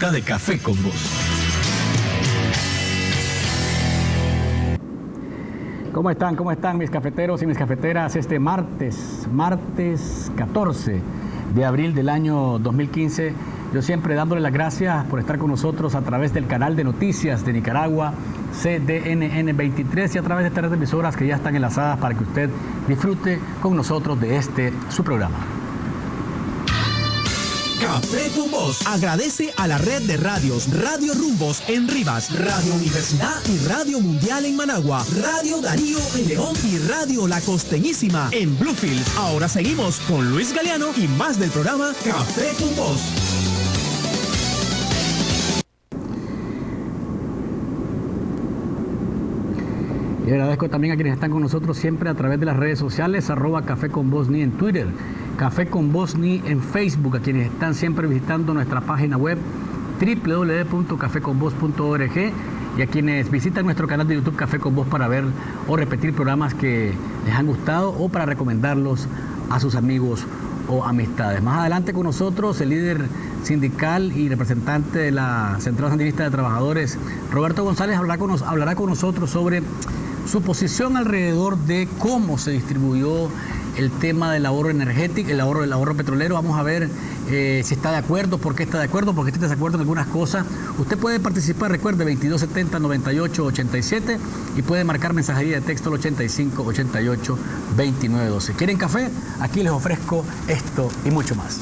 hora de Café con Vos. ¿Cómo están mis cafeteros y mis cafeteras? Este martes 14 de abril del año 2015, yo siempre dándole las gracias por estar con nosotros a través del canal de noticias de Nicaragua, CDNN 23, y a través de estas emisoras que ya están enlazadas para que usted disfrute con nosotros de su programa. Café con Vos agradece a la red de radios Radio Rumbos en Rivas, Radio Universidad y Radio Mundial en Managua, Radio Darío en León y Radio La Costeñísima en Bluefield. Ahora seguimos con Luis Galeano y más del programa Café con Vos. Y agradezco también a quienes están con nosotros siempre a través de las redes sociales, @Café con Vos ni en Twitter, Café con Vos ni en Facebook, a quienes están siempre visitando nuestra página web www.cafeconvos.org y a quienes visitan nuestro canal de YouTube Café con Vos para ver o repetir programas que les han gustado o para recomendarlos a sus amigos o amistades. Más adelante con nosotros el líder sindical y representante de la Central Sandinista de Trabajadores, Roberto González, hablará con nosotros sobre su posición alrededor de cómo se distribuyó el tema del ahorro energético, el ahorro petrolero. Vamos a ver si está de acuerdo, por qué está de acuerdo, por qué está de acuerdo en algunas cosas. Usted puede participar, recuerde, 2270-9887 y puede marcar mensajería de texto al 8588-2912. ¿Quieren café? Aquí les ofrezco esto y mucho más.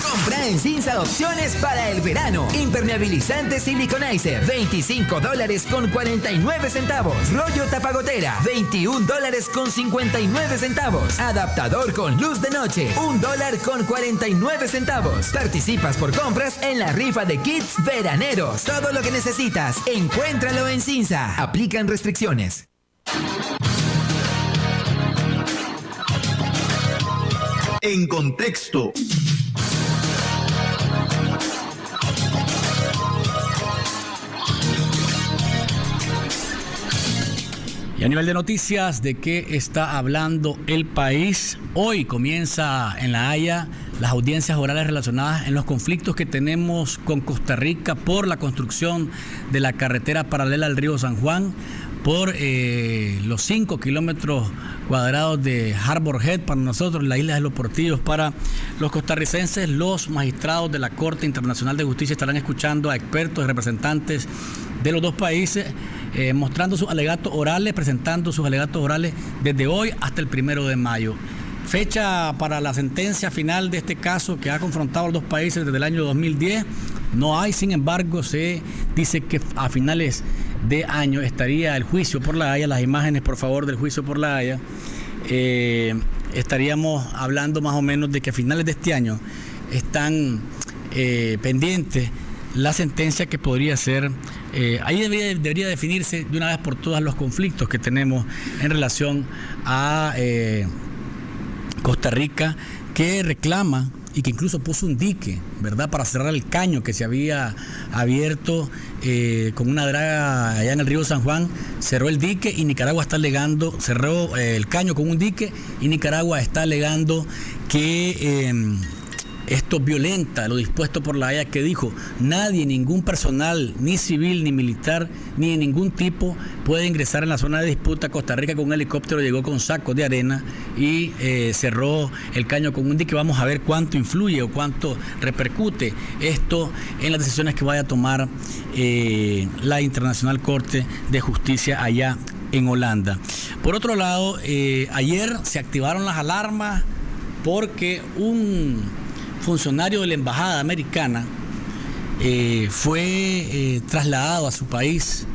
Compra en Cinza opciones para el verano. Impermeabilizante Siliconizer, $25.49. Rollo tapagotera, $21.59. Adaptador con luz de noche, $1.49. Participas por compras en la rifa de kits veraneros. Todo lo que necesitas, encuéntralo en Cinza. Aplican restricciones. En contexto. Y a nivel de noticias, ¿de qué está hablando el país? Hoy comienza en La Haya las audiencias orales relacionadas en los conflictos que tenemos con Costa Rica por la construcción de la carretera paralela al río San Juan, por los 5 kilómetros cuadrados de Harbor Head para nosotros, la isla de los Portillos para los costarricenses. Los magistrados de la Corte Internacional de Justicia estarán escuchando a expertos y representantes de los dos países, mostrando sus alegatos orales, presentando sus alegatos orales desde hoy hasta el 1 de mayo. Fecha para la sentencia final de este caso que ha confrontado a los dos países desde el año 2010. No hay, sin embargo, se dice que a finales de año estaría el juicio por La Haya. Las imágenes, por favor, del juicio por La Haya. Estaríamos hablando más o menos de que a finales de este año están pendientes la sentencia que podría ser. Ahí debería definirse de una vez por todas los conflictos que tenemos en relación a Costa Rica, que reclama y que incluso puso un dique, ¿verdad?, para cerrar el caño que se había abierto con una draga allá en el río San Juan. Cerró el dique y Nicaragua está alegando, cerró el caño con un dique y Nicaragua está alegando que esto violenta lo dispuesto por La Haya, que dijo: nadie, ningún personal, ni civil, ni militar, ni de ningún tipo, puede ingresar en la zona de disputa. Costa Rica con un helicóptero llegó con sacos de arena y cerró el caño con un dique. Vamos a ver cuánto influye o cuánto repercute esto en las decisiones que vaya a tomar la Internacional Corte de Justicia allá en Holanda. Por otro lado, ayer se activaron las alarmas porque un funcionario de la embajada americana fue trasladado a su país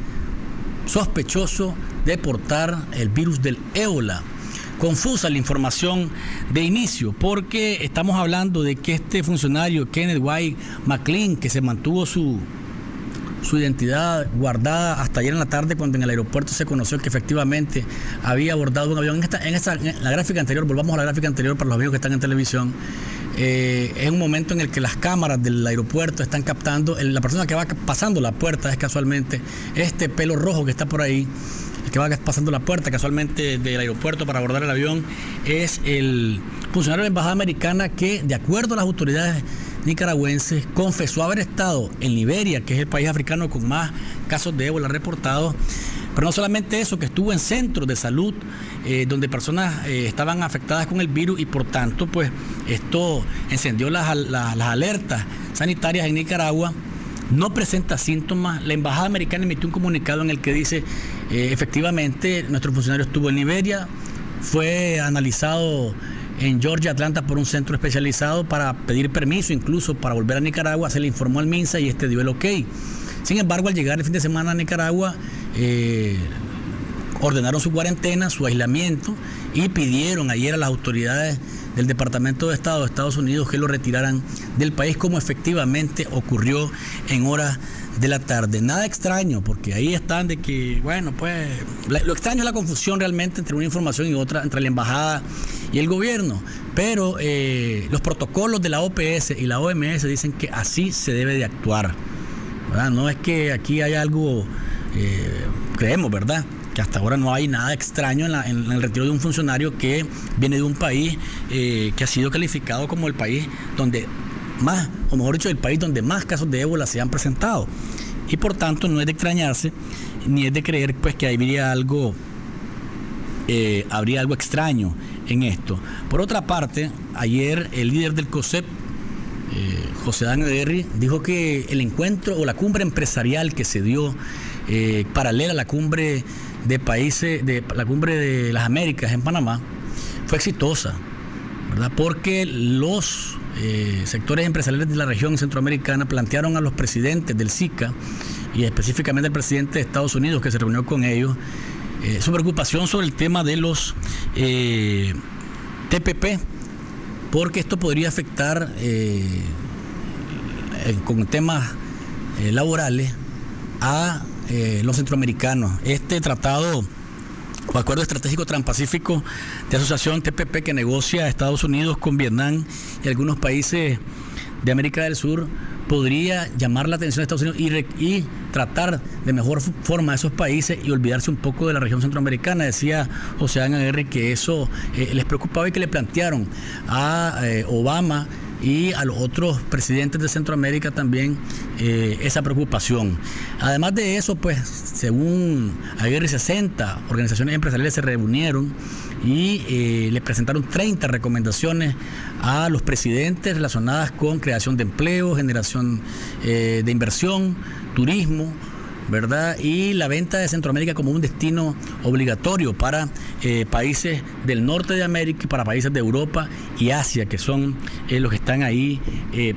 sospechoso de portar el virus del ébola. Confusa la información de inicio, porque estamos hablando de que este funcionario, Kenneth White McLean, que se mantuvo su identidad guardada hasta ayer en la tarde, cuando en el aeropuerto se conoció que efectivamente había abordado un avión. En la gráfica anterior, volvamos a la gráfica anterior para los amigos que están en televisión. Es un momento en el que las cámaras del aeropuerto están captando, la persona que va pasando la puerta es casualmente este pelo rojo que está por ahí, el que va pasando la puerta casualmente del aeropuerto para abordar el avión, es el funcionario de la embajada americana que, de acuerdo a las autoridades nicaragüenses, confesó haber estado en Liberia, que es el país africano con más casos de ébola reportados. Pero no solamente eso, que estuvo en centros de salud donde personas estaban afectadas con el virus y por tanto pues esto encendió las alertas sanitarias en Nicaragua. No presenta síntomas. La embajada americana emitió un comunicado en el que dice efectivamente nuestro funcionario estuvo en Liberia, fue analizado en Georgia, Atlanta por un centro especializado para pedir permiso incluso para volver a Nicaragua. Se le informó al MINSA y este dio el ok. Sin embargo, al llegar el fin de semana a Nicaragua, ordenaron su cuarentena, su aislamiento y pidieron ayer a las autoridades del Departamento de Estado de Estados Unidos que lo retiraran del país, como efectivamente ocurrió en horas de la tarde. Nada extraño, porque ahí están de que, bueno, pues lo extraño es la confusión realmente entre una información y otra, entre la embajada y el gobierno, pero los protocolos de la OPS y la OMS dicen que así se debe de actuar, ¿verdad? No es que aquí haya algo, creemos, ¿verdad?, que hasta ahora no hay nada extraño en el retiro de un funcionario que viene de un país que ha sido calificado como el país donde más, o mejor dicho, el país donde más casos de ébola se han presentado. Y por tanto no es de extrañarse, ni es de creer pues que habría algo extraño en esto. Por otra parte, ayer el líder del COSEP, José Adán Ederri, dijo que el encuentro o la cumbre empresarial que se dio paralela a la cumbre de la cumbre de las Américas en Panamá fue exitosa, ¿verdad? Porque los sectores empresariales de la región centroamericana plantearon a los presidentes del SICA y específicamente al presidente de Estados Unidos, que se reunió con ellos, su preocupación sobre el tema de los TPP, porque esto podría afectar con temas laborales a los centroamericanos. Este tratado o acuerdo estratégico transpacífico de asociación TPP que negocia Estados Unidos con Vietnam y algunos países de América del Sur podría llamar la atención de Estados Unidos y tratar de mejor forma a esos países y olvidarse un poco de la región centroamericana. Decía José Adán Ederri que eso les preocupaba y que le plantearon a Obama y a los otros presidentes de Centroamérica también esa preocupación. Además de eso, pues, según Aguirre, 60 organizaciones empresariales se reunieron y le presentaron 30 recomendaciones a los presidentes relacionadas con creación de empleo, generación de inversión, turismo, ¿verdad? Y la venta de Centroamérica como un destino obligatorio para países del norte de América y para países de Europa y Asia, que son los que están ahí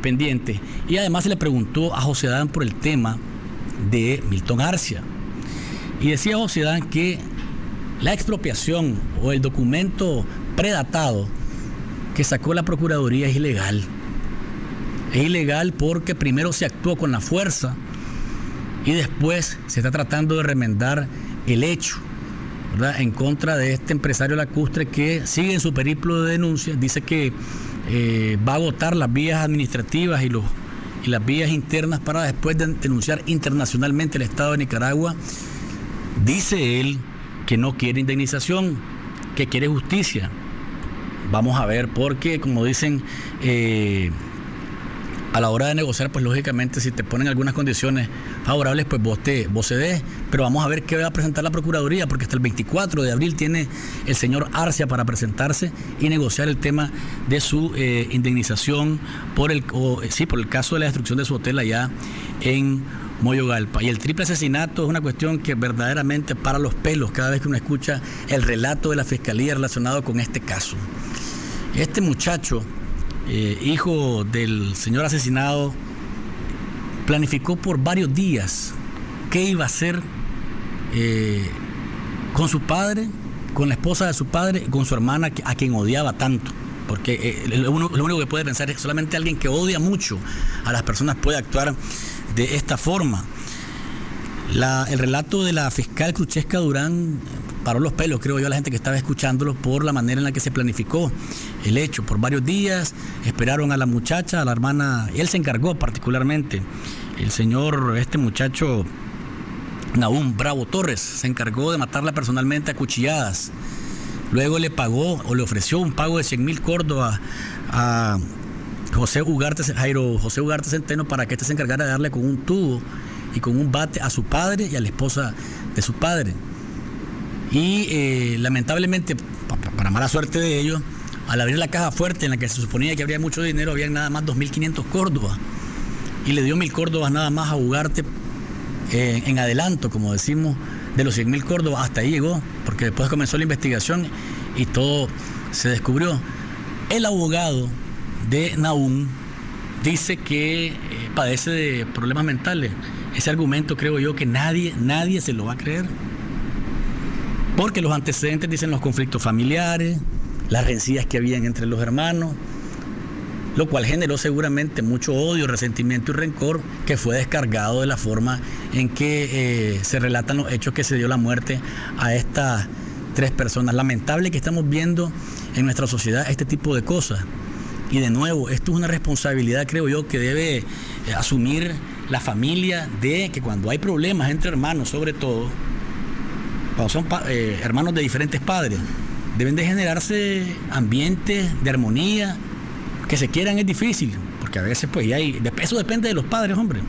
pendientes. Y además se le preguntó a José Adán por el tema de Milton Arcia. Y decía José Adán que la expropiación o el documento predatado que sacó la Procuraduría es ilegal. Es ilegal porque primero se actuó con la fuerza y después se está tratando de remendar el hecho, ¿verdad?, en contra de este empresario lacustre que sigue en su periplo de denuncias. Dice que va a agotar las vías administrativas y las vías internas para después de denunciar internacionalmente el Estado de Nicaragua. Dice él que no quiere indemnización, que quiere justicia. Vamos a ver, porque como dicen, a la hora de negociar, pues lógicamente si te ponen algunas condiciones favorables, pues vos cedes, pero vamos a ver qué va a presentar la Procuraduría, porque hasta el 24 de abril tiene el señor Arcia para presentarse y negociar el tema de su indemnización por el caso de la destrucción de su hotel allá en Moyogalpa. Y el triple asesinato es una cuestión que verdaderamente para los pelos cada vez que uno escucha el relato de la Fiscalía relacionado con este caso. Este muchacho, hijo del señor asesinado, planificó por varios días qué iba a hacer con su padre, con la esposa de su padre y con su hermana, a quien odiaba tanto. Porque lo único que puede pensar es solamente alguien que odia mucho a las personas puede actuar de esta forma. El relato de la fiscal Cruchesca Durán paró los pelos, creo yo, a la gente que estaba escuchándolo por la manera en la que se planificó el hecho. Por varios días esperaron a la muchacha, a la hermana, y él se encargó particularmente, este muchacho Nahum Bravo Torres, se encargó de matarla personalmente a cuchilladas. Luego le pagó o le ofreció un pago de 100,000 córdobas a Jairo José Ugarte Centeno, para que se encargara de darle con un tubo y con un bate a su padre y a la esposa de su padre. Y lamentablemente, para mala suerte de ellos, al abrir la caja fuerte en la que se suponía que habría mucho dinero, había nada más 2.500 córdobas. Y le dio 1.000 córdobas nada más a Ugarte en adelanto, como decimos, de los 100.000 córdobas. Hasta ahí llegó, porque después comenzó la investigación y todo se descubrió. El abogado de Nahum dice que padece de problemas mentales. Ese argumento creo yo que nadie se lo va a creer, porque los antecedentes dicen los conflictos familiares, las rencillas que habían entre los hermanos, lo cual generó seguramente mucho odio, resentimiento y rencor, que fue descargado de la forma en que se relatan los hechos que se dio la muerte a estas 3 personas. Lamentable que estamos viendo en nuestra sociedad este tipo de cosas. Y de nuevo, esto es una responsabilidad, creo yo, que debe asumir la familia, de que cuando hay problemas entre hermanos, sobre todo, cuando son hermanos de diferentes padres, deben de generarse ambientes de armonía. Que se quieran es difícil, porque a veces pues eso depende de los padres, hombre,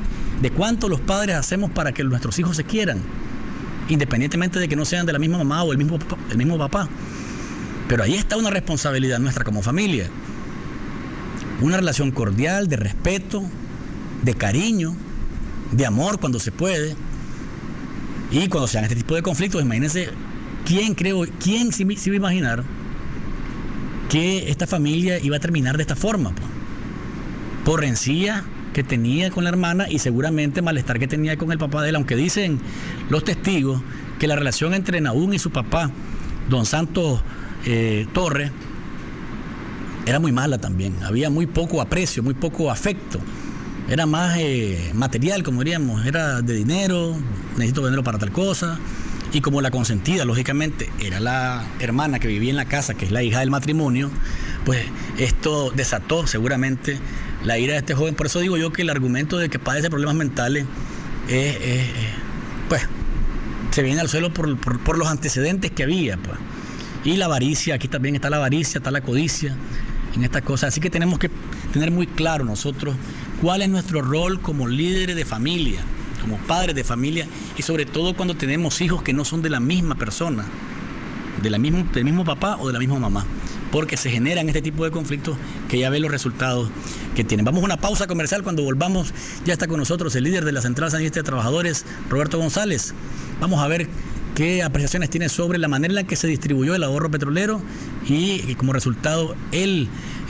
de cuánto los padres hacemos para que nuestros hijos se quieran, independientemente de que no sean de la misma mamá o el mismo papá. Pero ahí está una responsabilidad nuestra como familia, una relación cordial, de respeto, de cariño, de amor cuando se puede. Y cuando se dan este tipo de conflictos, imagínense, ¿quién se iba a imaginar que esta familia iba a terminar de esta forma? Por rencilla que tenía con la hermana y seguramente malestar que tenía con el papá de él, aunque dicen los testigos que la relación entre Nahum y su papá, don Santos Torres, era muy mala también. Había muy poco aprecio, muy poco afecto. Era más material, como diríamos, era de dinero, necesito dinero para tal cosa. Y como la consentida, lógicamente, era la hermana que vivía en la casa, que es la hija del matrimonio, pues esto desató seguramente la ira de este joven. Por eso digo yo que el argumento de que padece problemas mentales pues se viene al suelo por los antecedentes que había, pues. Y la avaricia, aquí también está la avaricia, está la codicia en estas cosas. Así que tenemos que tener muy claro nosotros cuál es nuestro rol como líderes de familia, como padres de familia, y sobre todo cuando tenemos hijos que no son de la misma persona, del mismo papá o de la misma mamá, porque se generan este tipo de conflictos que ya ven los resultados que tienen. Vamos a una pausa comercial. Cuando volvamos ya está con nosotros el líder de la Central Sandinista de Trabajadores, Roberto González. Vamos a ver qué apreciaciones tiene sobre la manera en la que se distribuyó el ahorro petrolero y como resultado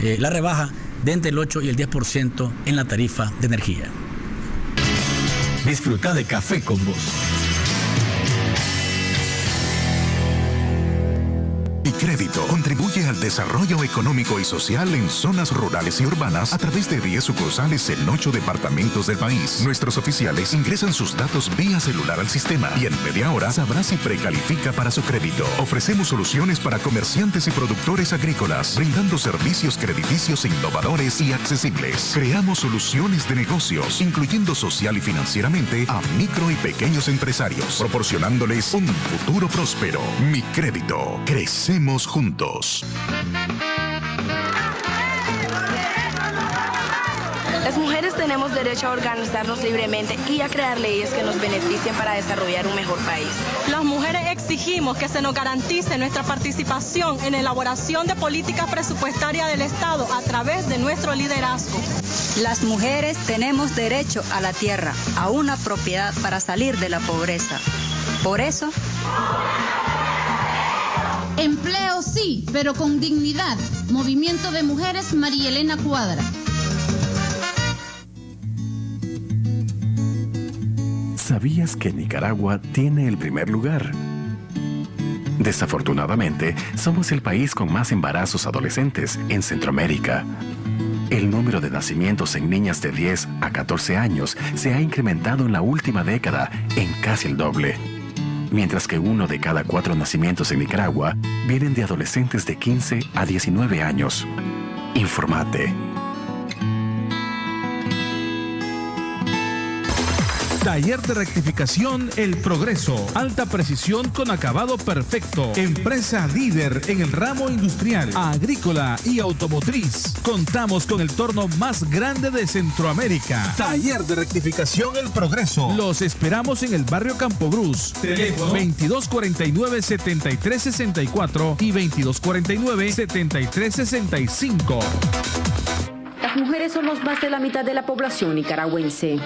la rebaja de entre el 8 y el 10% en la tarifa de energía. Disfruta de Café con Vos. Crédito contribuye al desarrollo económico y social en zonas rurales y urbanas a través de 10 sucursales en 8 departamentos del país. Nuestros oficiales ingresan sus datos vía celular al sistema y en media hora sabrá si precalifica para su crédito. Ofrecemos soluciones para comerciantes y productores agrícolas, brindando servicios crediticios innovadores y accesibles. Creamos soluciones de negocios, incluyendo social y financieramente a micro y pequeños empresarios, proporcionándoles un futuro próspero. Mi Crédito. Crecemos juntos. Las mujeres tenemos derecho a organizarnos libremente y a crear leyes que nos beneficien para desarrollar un mejor país. Las mujeres exigimos que se nos garantice nuestra participación en la elaboración de políticas presupuestarias del Estado a través de nuestro liderazgo. Las mujeres tenemos derecho a la tierra, a una propiedad para salir de la pobreza. Por eso... Empleo sí, pero con dignidad. Movimiento de Mujeres María Elena Cuadra. ¿Sabías que Nicaragua tiene el primer lugar? Desafortunadamente, somos el país con más embarazos adolescentes en Centroamérica. El número de nacimientos en niñas de 10 a 14 años se ha incrementado en la última década en casi el doble. Mientras que 1 de cada 4 nacimientos en Nicaragua vienen de adolescentes de 15 a 19 años. Informate. Taller de rectificación El Progreso. Alta precisión con acabado perfecto. Empresa líder en el ramo industrial, agrícola y automotriz. Contamos con el torno más grande de Centroamérica. Taller de rectificación El Progreso. Los esperamos en el barrio Campo Cruz. Teléfono 2249-7364 y 2249-7365. Las mujeres somos más de la mitad de la población nicaragüense.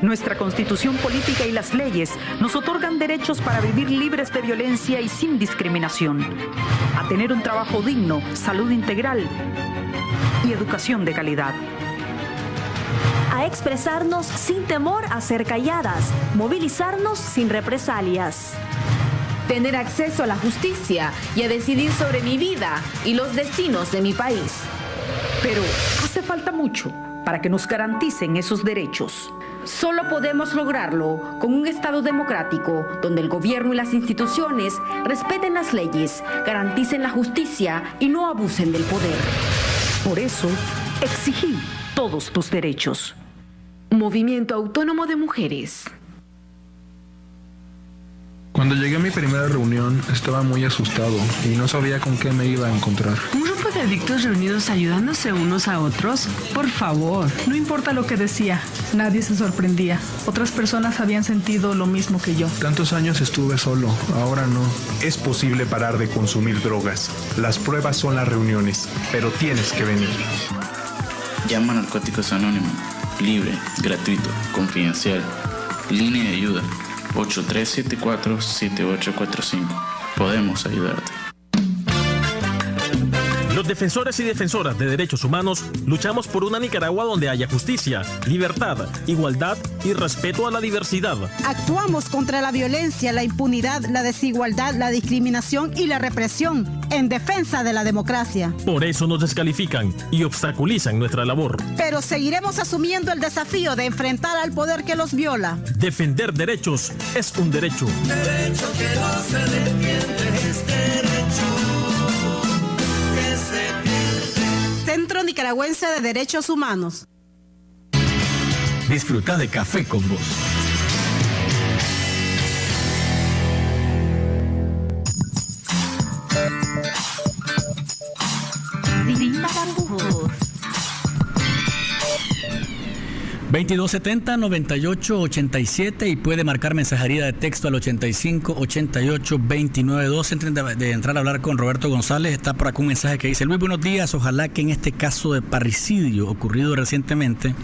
Nuestra constitución política y las leyes nos otorgan derechos para vivir libres de violencia y sin discriminación, a tener un trabajo digno, salud integral y educación de calidad. A expresarnos sin temor a ser calladas, movilizarnos sin represalias. Tener acceso a la justicia y a decidir sobre mi vida y los destinos de mi país. Pero hace falta mucho para que nos garanticen esos derechos. Solo podemos lograrlo con un Estado democrático, donde el gobierno y las instituciones respeten las leyes, garanticen la justicia y no abusen del poder. Por eso, exigí todos tus derechos. Movimiento Autónomo de Mujeres. Cuando llegué a mi primera reunión estaba muy asustado y no sabía con qué me iba a encontrar. ¿Un grupo de adictos reunidos ayudándose unos a otros? Por favor. No importa lo que decía, nadie se sorprendía. Otras personas habían sentido lo mismo que yo. Tantos años estuve solo, ahora no. Es posible parar de consumir drogas. Las pruebas son las reuniones, pero tienes que venir. Llama a Narcóticos Anónimos. Libre, gratuito, confidencial. Línea de ayuda. 8374-7845. Podemos ayudarte. Los defensores y defensoras de derechos humanos luchamos por una Nicaragua donde haya justicia, libertad, igualdad y respeto a la diversidad. Actuamos contra la violencia, la impunidad, la desigualdad, la discriminación y la represión en defensa de la democracia. Por eso nos descalifican y obstaculizan nuestra labor. Pero seguiremos asumiendo el desafío de enfrentar al poder que los viola. Defender derechos es un derecho. Derecho que no se defiende es derecho. Centro Nicaragüense de Derechos Humanos. Disfruta de Café con Vos. Vos. 2270-9887 y puede marcar mensajería de texto al 85-88-292. Antes de entrar a hablar con Roberto González, está por acá un mensaje que dice: Luis, buenos días, ojalá que en este caso de parricidio ocurrido recientemente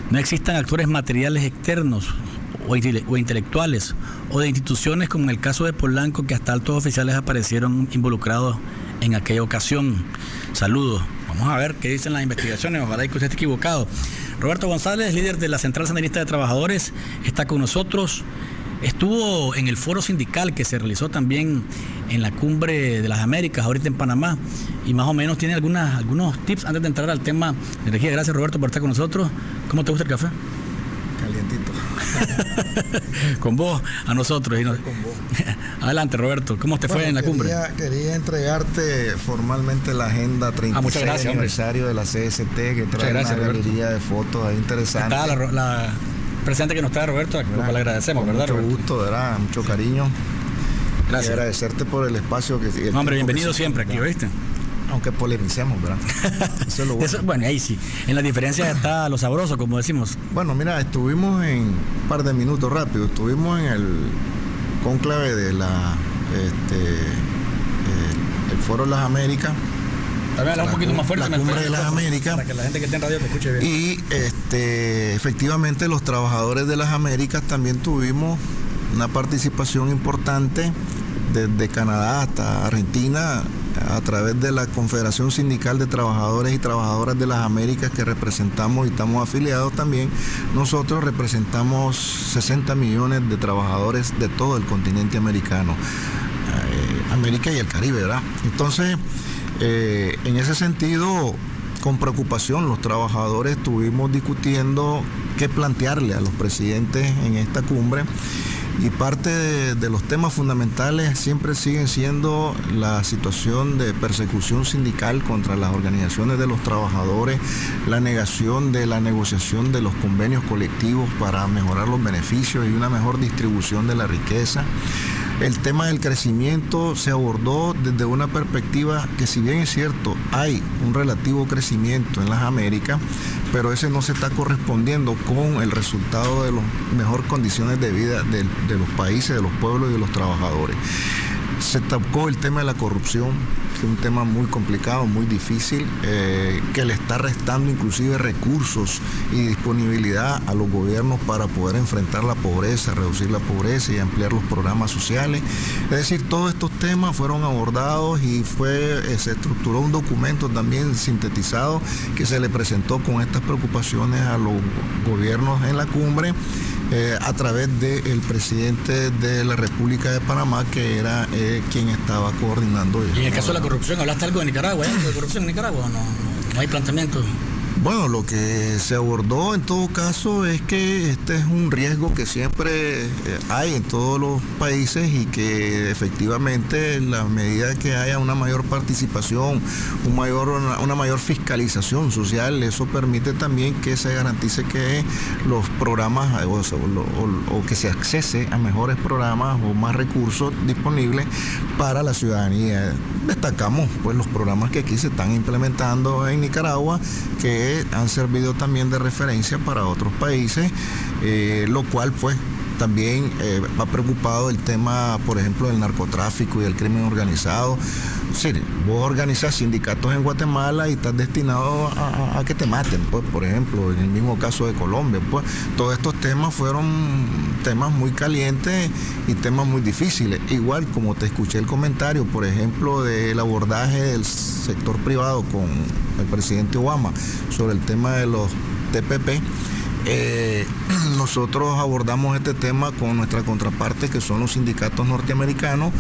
no existan actores materiales externos o intelectuales o de instituciones como en el caso de Polanco, que hasta altos oficiales aparecieron involucrados en aquella ocasión. Saludos. Vamos a ver qué dicen las investigaciones, ojalá que usted esté equivocado. Roberto González, líder de la Central Sandinista de Trabajadores, está con nosotros. Estuvo en el foro sindical que se realizó también en la Cumbre de las Américas, ahorita en Panamá, y más o menos tiene algunos tips antes de entrar al tema de energía. Gracias, Roberto, por estar con nosotros. ¿Cómo te gusta el café? Calientito. Con vos, a nosotros. Con vos. Adelante, Roberto, ¿cómo te fue en la cumbre? Quería entregarte formalmente la agenda 36 aniversario de la CST, que trae una galería de fotos ahí interesantes. Está la presente que nos trae Roberto, a lo cual le agradecemos, ¿verdad, mucho Roberto? Gusto, ¿verdad? Mucho cariño. Gracias. Y agradecerte por el espacio que... Hombre, bienvenido siempre aquí, ¿oíste? Aunque polemicemos, ¿verdad? Eso es lo bueno. Eso, bueno, ahí sí. En las diferencias está lo sabroso, como decimos. Bueno, mira, estuvimos en un par de minutos rápido. Estuvimos en el cónclave de el Foro de las Américas. Hablar un poquito más fuerte. La Cumbre de las Américas. Para que la gente que esté en radio te escuche bien. Y efectivamente los trabajadores de las Américas también tuvimos una participación importante desde Canadá hasta Argentina, a través de la Confederación Sindical de Trabajadores y Trabajadoras de las Américas, que representamos y estamos afiliados también. Nosotros representamos 60 millones de trabajadores de todo el continente americano, América y el Caribe, ¿verdad? Entonces, en ese sentido, con preocupación, los trabajadores estuvimos discutiendo qué plantearle a los presidentes en esta cumbre. Y parte de los temas fundamentales siempre siguen siendo la situación de persecución sindical contra las organizaciones de los trabajadores, la negación de la negociación de los convenios colectivos para mejorar los beneficios y una mejor distribución de la riqueza. El tema del crecimiento se abordó desde una perspectiva que, si bien es cierto, hay un relativo crecimiento en las Américas, pero ese no se está correspondiendo con el resultado de las mejores condiciones de vida de los países, de los pueblos y de los trabajadores. Se tocó el tema de la corrupción, que es un tema muy complicado, muy difícil, que le está restando inclusive recursos y disponibilidad a los gobiernos para poder enfrentar la pobreza, reducir la pobreza y ampliar los programas sociales. Es decir, todos estos temas fueron abordados y se estructuró un documento también sintetizado que se le presentó con estas preocupaciones a los gobiernos en la cumbre, a través del presidente de la República de Panamá, que era quien estaba coordinando. Y en el caso de la corrupción, ¿hablaste algo de Nicaragua? ¿Hay algo de corrupción en Nicaragua o no hay planteamiento? Bueno, lo que se abordó en todo caso es que este es un riesgo que siempre hay en todos los países y que efectivamente en la medida que haya una mayor participación, una mayor fiscalización social, eso permite también que se garantice que los programas o que se accese a mejores programas o más recursos disponibles para la ciudadanía. Destacamos pues los programas que aquí se están implementando en Nicaragua, que han servido también de referencia para otros países, lo cual pues también ha preocupado el tema, por ejemplo, del narcotráfico y del crimen organizado. Sí, vos organizás sindicatos en Guatemala y estás destinado a que te maten, pues, por ejemplo, en el mismo caso de Colombia, pues, todos estos temas fueron temas muy calientes y temas muy difíciles. Igual como te escuché el comentario, por ejemplo, del abordaje del sector privado con el presidente Obama sobre el tema de los TPP. Nosotros abordamos este tema con nuestra contraparte, que son los sindicatos norteamericanos.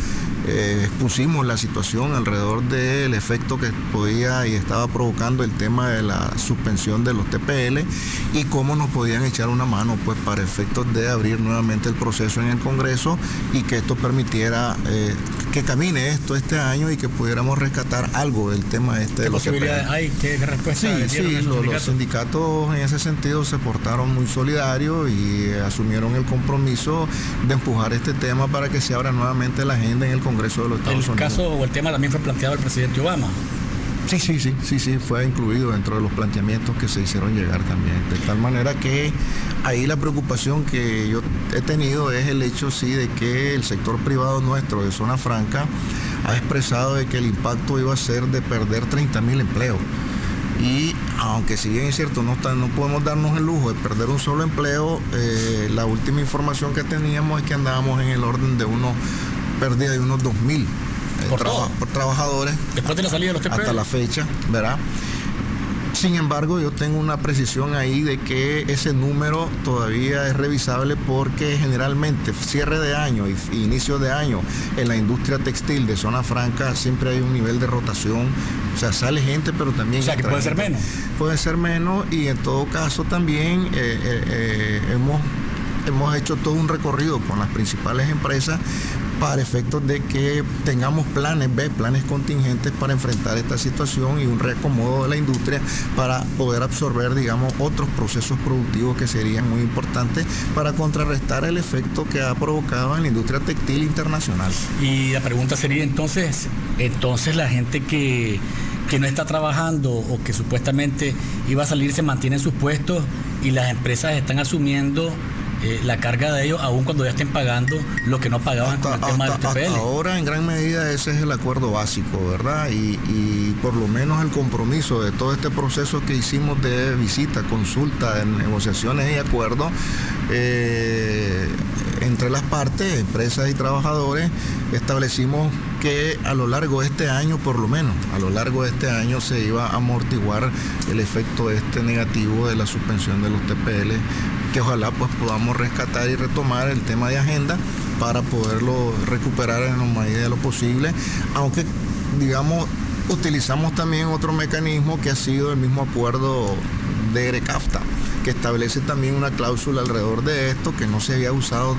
Expusimos la situación alrededor del efecto que podía y estaba provocando el tema de la suspensión de los TPL y cómo nos podían echar una mano pues para efectos de abrir nuevamente el proceso en el Congreso y que esto permitiera que camine esto este año y que pudiéramos rescatar algo del tema de ¿Qué los posibilidades TPL. hay? ¿Qué respuesta Sí, los sindicatos en ese sentido se portaron muy solidarios y asumieron el compromiso de empujar este tema para que se abra nuevamente la agenda en el Congreso de los Estados Unidos. ¿El caso o el tema también fue planteado el presidente Obama? Sí, fue incluido dentro de los planteamientos que se hicieron llegar también. De tal manera que ahí la preocupación que yo he tenido es el hecho, sí, de que el sector privado nuestro de Zona Franca ha expresado de que el impacto iba a ser de perder 30.000 empleos. Y aunque si bien es cierto, no podemos darnos el lujo de perder un solo empleo, la última información que teníamos es que andábamos en el orden de pérdida de unos 2.000 trabajadores. Después de la salida de los TPL. Hasta la fecha, ¿verdad? Sin embargo, yo tengo una precisión ahí de que ese número todavía es revisable porque generalmente cierre de año y inicio de año en la industria textil de Zona Franca siempre hay un nivel de rotación, o sea, sale gente, pero también... O sea, que puede ser menos. Puede ser menos y en todo caso también hemos hecho todo un recorrido con las principales empresas para efectos de que tengamos planes B, planes contingentes para enfrentar esta situación y un reacomodo de la industria para poder absorber, digamos, otros procesos productivos que serían muy importantes para contrarrestar el efecto que ha provocado en la industria textil internacional. Y la pregunta sería entonces la gente que no está trabajando o que supuestamente iba a salir se mantiene en sus puestos y las empresas están asumiendo la carga de ellos, aún cuando ya estén pagando lo que no pagaban con el tema del TPL. Hasta ahora, en gran medida, ese es el acuerdo básico, ¿verdad? Y por lo menos el compromiso de todo este proceso que hicimos de visita, consulta, de negociaciones y acuerdos entre las partes, empresas y trabajadores, establecimos que a lo largo de este año, por lo menos, a lo largo de este año se iba a amortiguar el efecto negativo de la suspensión de los TPL, que ojalá pues podamos rescatar y retomar el tema de agenda para poderlo recuperar en la medida de lo posible, aunque digamos utilizamos también otro mecanismo que ha sido el mismo acuerdo de ERECAFTA, que establece también una cláusula alrededor de esto que no se había usado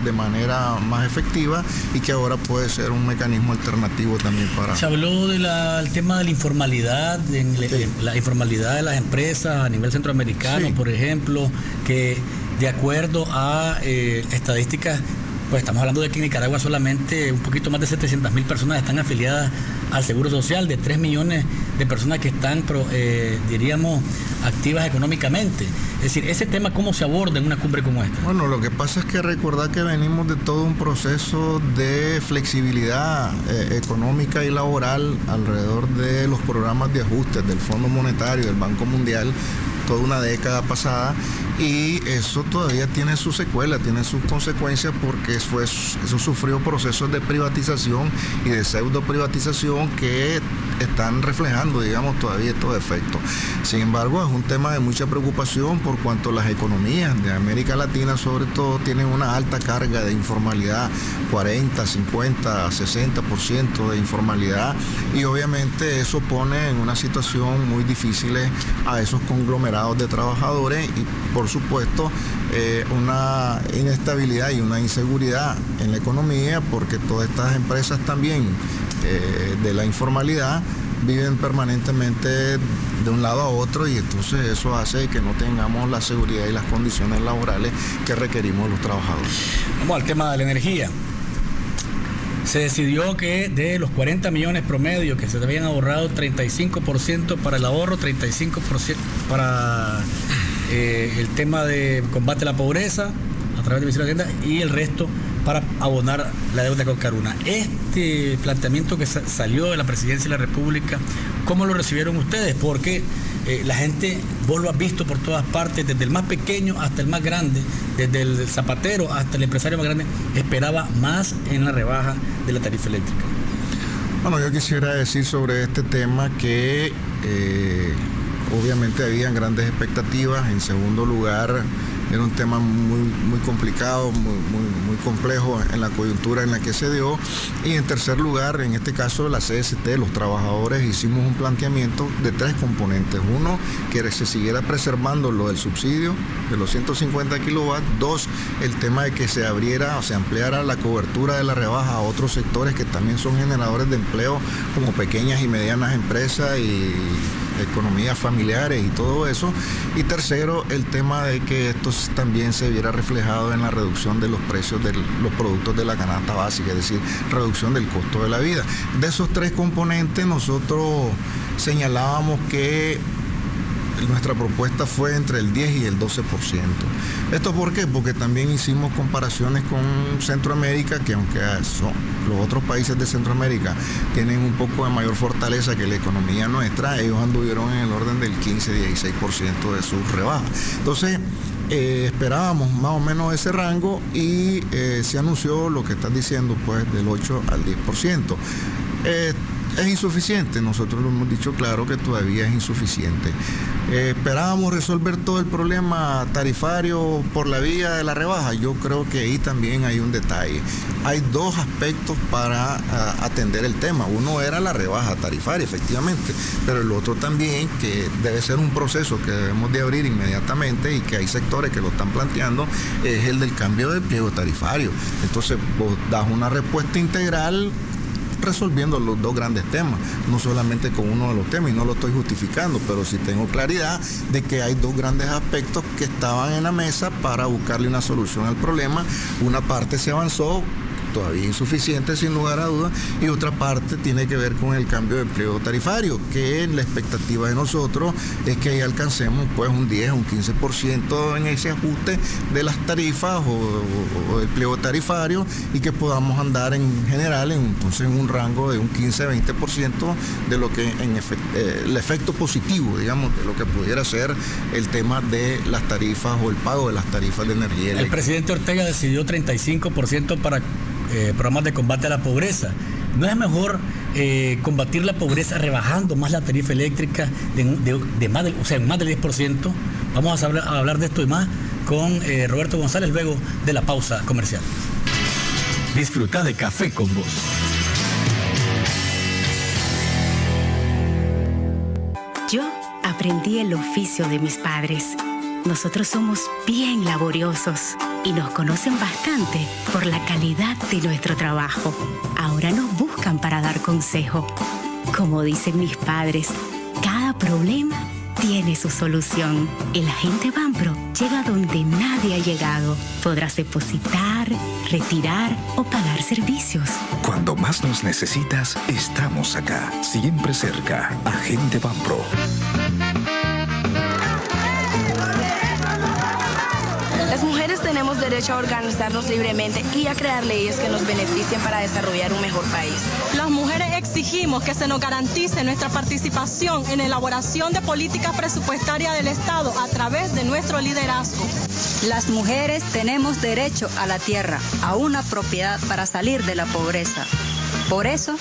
de manera más efectiva y que ahora puede ser un mecanismo alternativo también para... Se habló del tema de la informalidad, la informalidad de las empresas a nivel centroamericano, por ejemplo, que de acuerdo a estadísticas, pues estamos hablando de que en Nicaragua solamente un poquito más de 700.000 personas están afiliadas al Seguro Social, de 3 millones de personas que están, diríamos, activas económicamente. Es decir, ese tema, ¿cómo se aborda en una cumbre como esta? Bueno, lo que pasa es que recordar que venimos de todo un proceso de flexibilidad económica y laboral alrededor de los programas de ajustes del Fondo Monetario, del Banco Mundial, toda una década pasada, y eso todavía tiene sus secuelas, tiene sus consecuencias, porque eso sufrió procesos de privatización y de pseudo privatización que están reflejando, digamos, todavía estos efectos. Sin embargo, es un tema de mucha preocupación por cuanto las economías de América Latina, sobre todo, tienen una alta carga de informalidad, 40, 50, 60% de informalidad, y obviamente eso pone en una situación muy difícil a esos conglomerados de trabajadores y, por supuesto, una inestabilidad y una inseguridad en la economía, porque todas estas empresas también de la informalidad viven permanentemente de un lado a otro, y entonces eso hace que no tengamos la seguridad y las condiciones laborales que requerimos los trabajadores. Vamos al tema de la energía. Se decidió que de los 40 millones promedio que se habían ahorrado, 35% para el ahorro, 35% para el tema de combate a la pobreza a través del Ministerio de Hacienda, y el resto para abonar la deuda con Caruna. Este planteamiento que salió de la Presidencia de la República, ¿cómo lo recibieron ustedes? Porque la gente, vos lo has visto por todas partes, desde el más pequeño hasta el más grande, desde el zapatero hasta el empresario más grande, esperaba más en la rebaja de la tarifa eléctrica. Bueno, yo quisiera decir sobre este tema que obviamente habían grandes expectativas. En segundo lugar, era un tema muy complicado, muy complejo en la coyuntura en la que se dio. Y en tercer lugar, en este caso la CST, los trabajadores, hicimos un planteamiento de 3 componentes. Uno, que se siguiera preservando lo del subsidio de los 150 kilowatts. 2, el tema de que se abriera o se ampliara la cobertura de la rebaja a otros sectores que también son generadores de empleo, como pequeñas y medianas empresas y economías familiares y todo eso. Y tercero, el tema de que esto también se viera reflejado en la reducción de los precios de los productos de la canasta básica, es decir, reducción del costo de la vida. De esos 3 componentes, nosotros señalábamos que nuestra propuesta fue entre el 10 y el 12%. ¿Esto por qué? Porque también hicimos comparaciones con Centroamérica, que aunque los otros países de Centroamérica tienen un poco de mayor fortaleza que la economía nuestra, ellos anduvieron en el orden del 15-16% de su rebaja. Entonces, esperábamos más o menos ese rango, y se anunció lo que están diciendo, pues del 8 al 10%. Es insuficiente, nosotros lo hemos dicho claro que todavía es insuficiente. Esperábamos resolver todo el problema tarifario por la vía de la rebaja. Yo creo que ahí también hay un detalle. Hay 2 aspectos para atender el tema. Uno era la rebaja tarifaria, efectivamente, pero el otro también, que debe ser un proceso que debemos de abrir inmediatamente y que hay sectores que lo están planteando, es el del cambio del pliego tarifario. Entonces vos das una respuesta integral resolviendo los 2 grandes temas, no solamente con uno de los temas, y no lo estoy justificando, pero sí tengo claridad de que hay 2 grandes aspectos que estaban en la mesa para buscarle una solución al problema. Una parte se avanzó, todavía insuficiente sin lugar a dudas, y otra parte tiene que ver con el cambio de pliego tarifario, que la expectativa de nosotros es que ahí alcancemos pues un 10, un 15% en ese ajuste de las tarifas o del pliego tarifario, y que podamos andar en general entonces en un rango de un 15-20% de lo que el efecto positivo, digamos, de lo que pudiera ser el tema de las tarifas o el pago de las tarifas de energía eléctrica. El presidente Ortega decidió 35% para programas de combate a la pobreza. ¿No es mejor combatir la pobreza rebajando más la tarifa eléctrica de más del 10%? Vamos a hablar de esto y más con Roberto González luego de la pausa comercial. Disfruta de Café con Vos. Yo aprendí el oficio de mis padres. Nosotros somos bien laboriosos y nos conocen bastante por la calidad de nuestro trabajo. Ahora nos buscan para dar consejo. Como dicen mis padres, cada problema tiene su solución. El agente Banpro llega donde nadie ha llegado. Podrás depositar, retirar o pagar servicios. Cuando más nos necesitas, estamos acá, siempre cerca. Agente Banpro. Las mujeres tenemos derecho a organizarnos libremente y a crear leyes que nos beneficien para desarrollar un mejor país. Las mujeres exigimos que se nos garantice nuestra participación en la elaboración de políticas presupuestarias del Estado a través de nuestro liderazgo. Las mujeres tenemos derecho a la tierra, a una propiedad para salir de la pobreza. Por eso...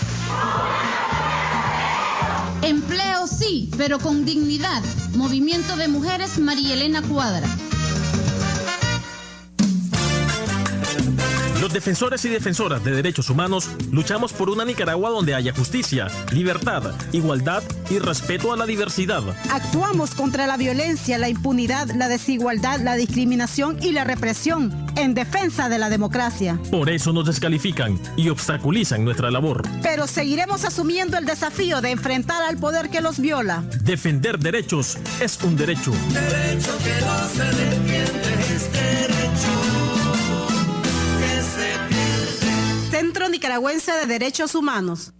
Empleo sí, pero con dignidad. Movimiento de Mujeres María Elena Cuadra. Los defensores y defensoras de derechos humanos luchamos por una Nicaragua donde haya justicia, libertad, igualdad y respeto a la diversidad. Actuamos contra la violencia, la impunidad, la desigualdad, la discriminación y la represión en defensa de la democracia. Por eso nos descalifican y obstaculizan nuestra labor. Pero seguiremos asumiendo el desafío de enfrentar al poder que los viola. Defender derechos es un derecho. Derecho que no se defiende es derecho. Centro Nicaragüense de Derechos Humanos.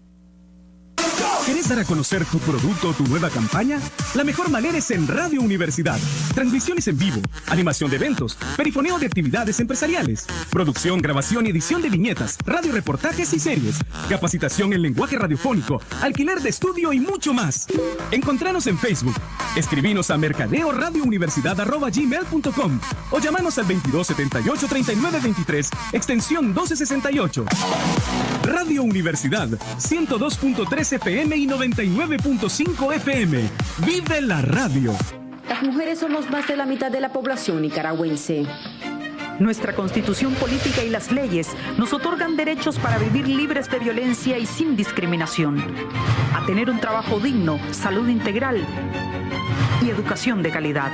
¿Quieres dar a conocer tu producto o tu nueva campaña? La mejor manera es en Radio Universidad. Transmisiones en vivo, animación de eventos, perifoneo de actividades empresariales, producción, grabación y edición de viñetas, radioreportajes y series, capacitación en lenguaje radiofónico, alquiler de estudio y mucho más. Encontranos en Facebook. Escribinos a mercadeoradiouniversidad@gmail.com o llamanos al 2278-3923, extensión 1268. Radio Universidad, 102.3 FM y 99.5 FM. ¡Vive la radio! Las mujeres somos más de la mitad de la población nicaragüense. Nuestra constitución política y las leyes nos otorgan derechos para vivir libres de violencia y sin discriminación, a tener un trabajo digno, salud integral y educación de calidad.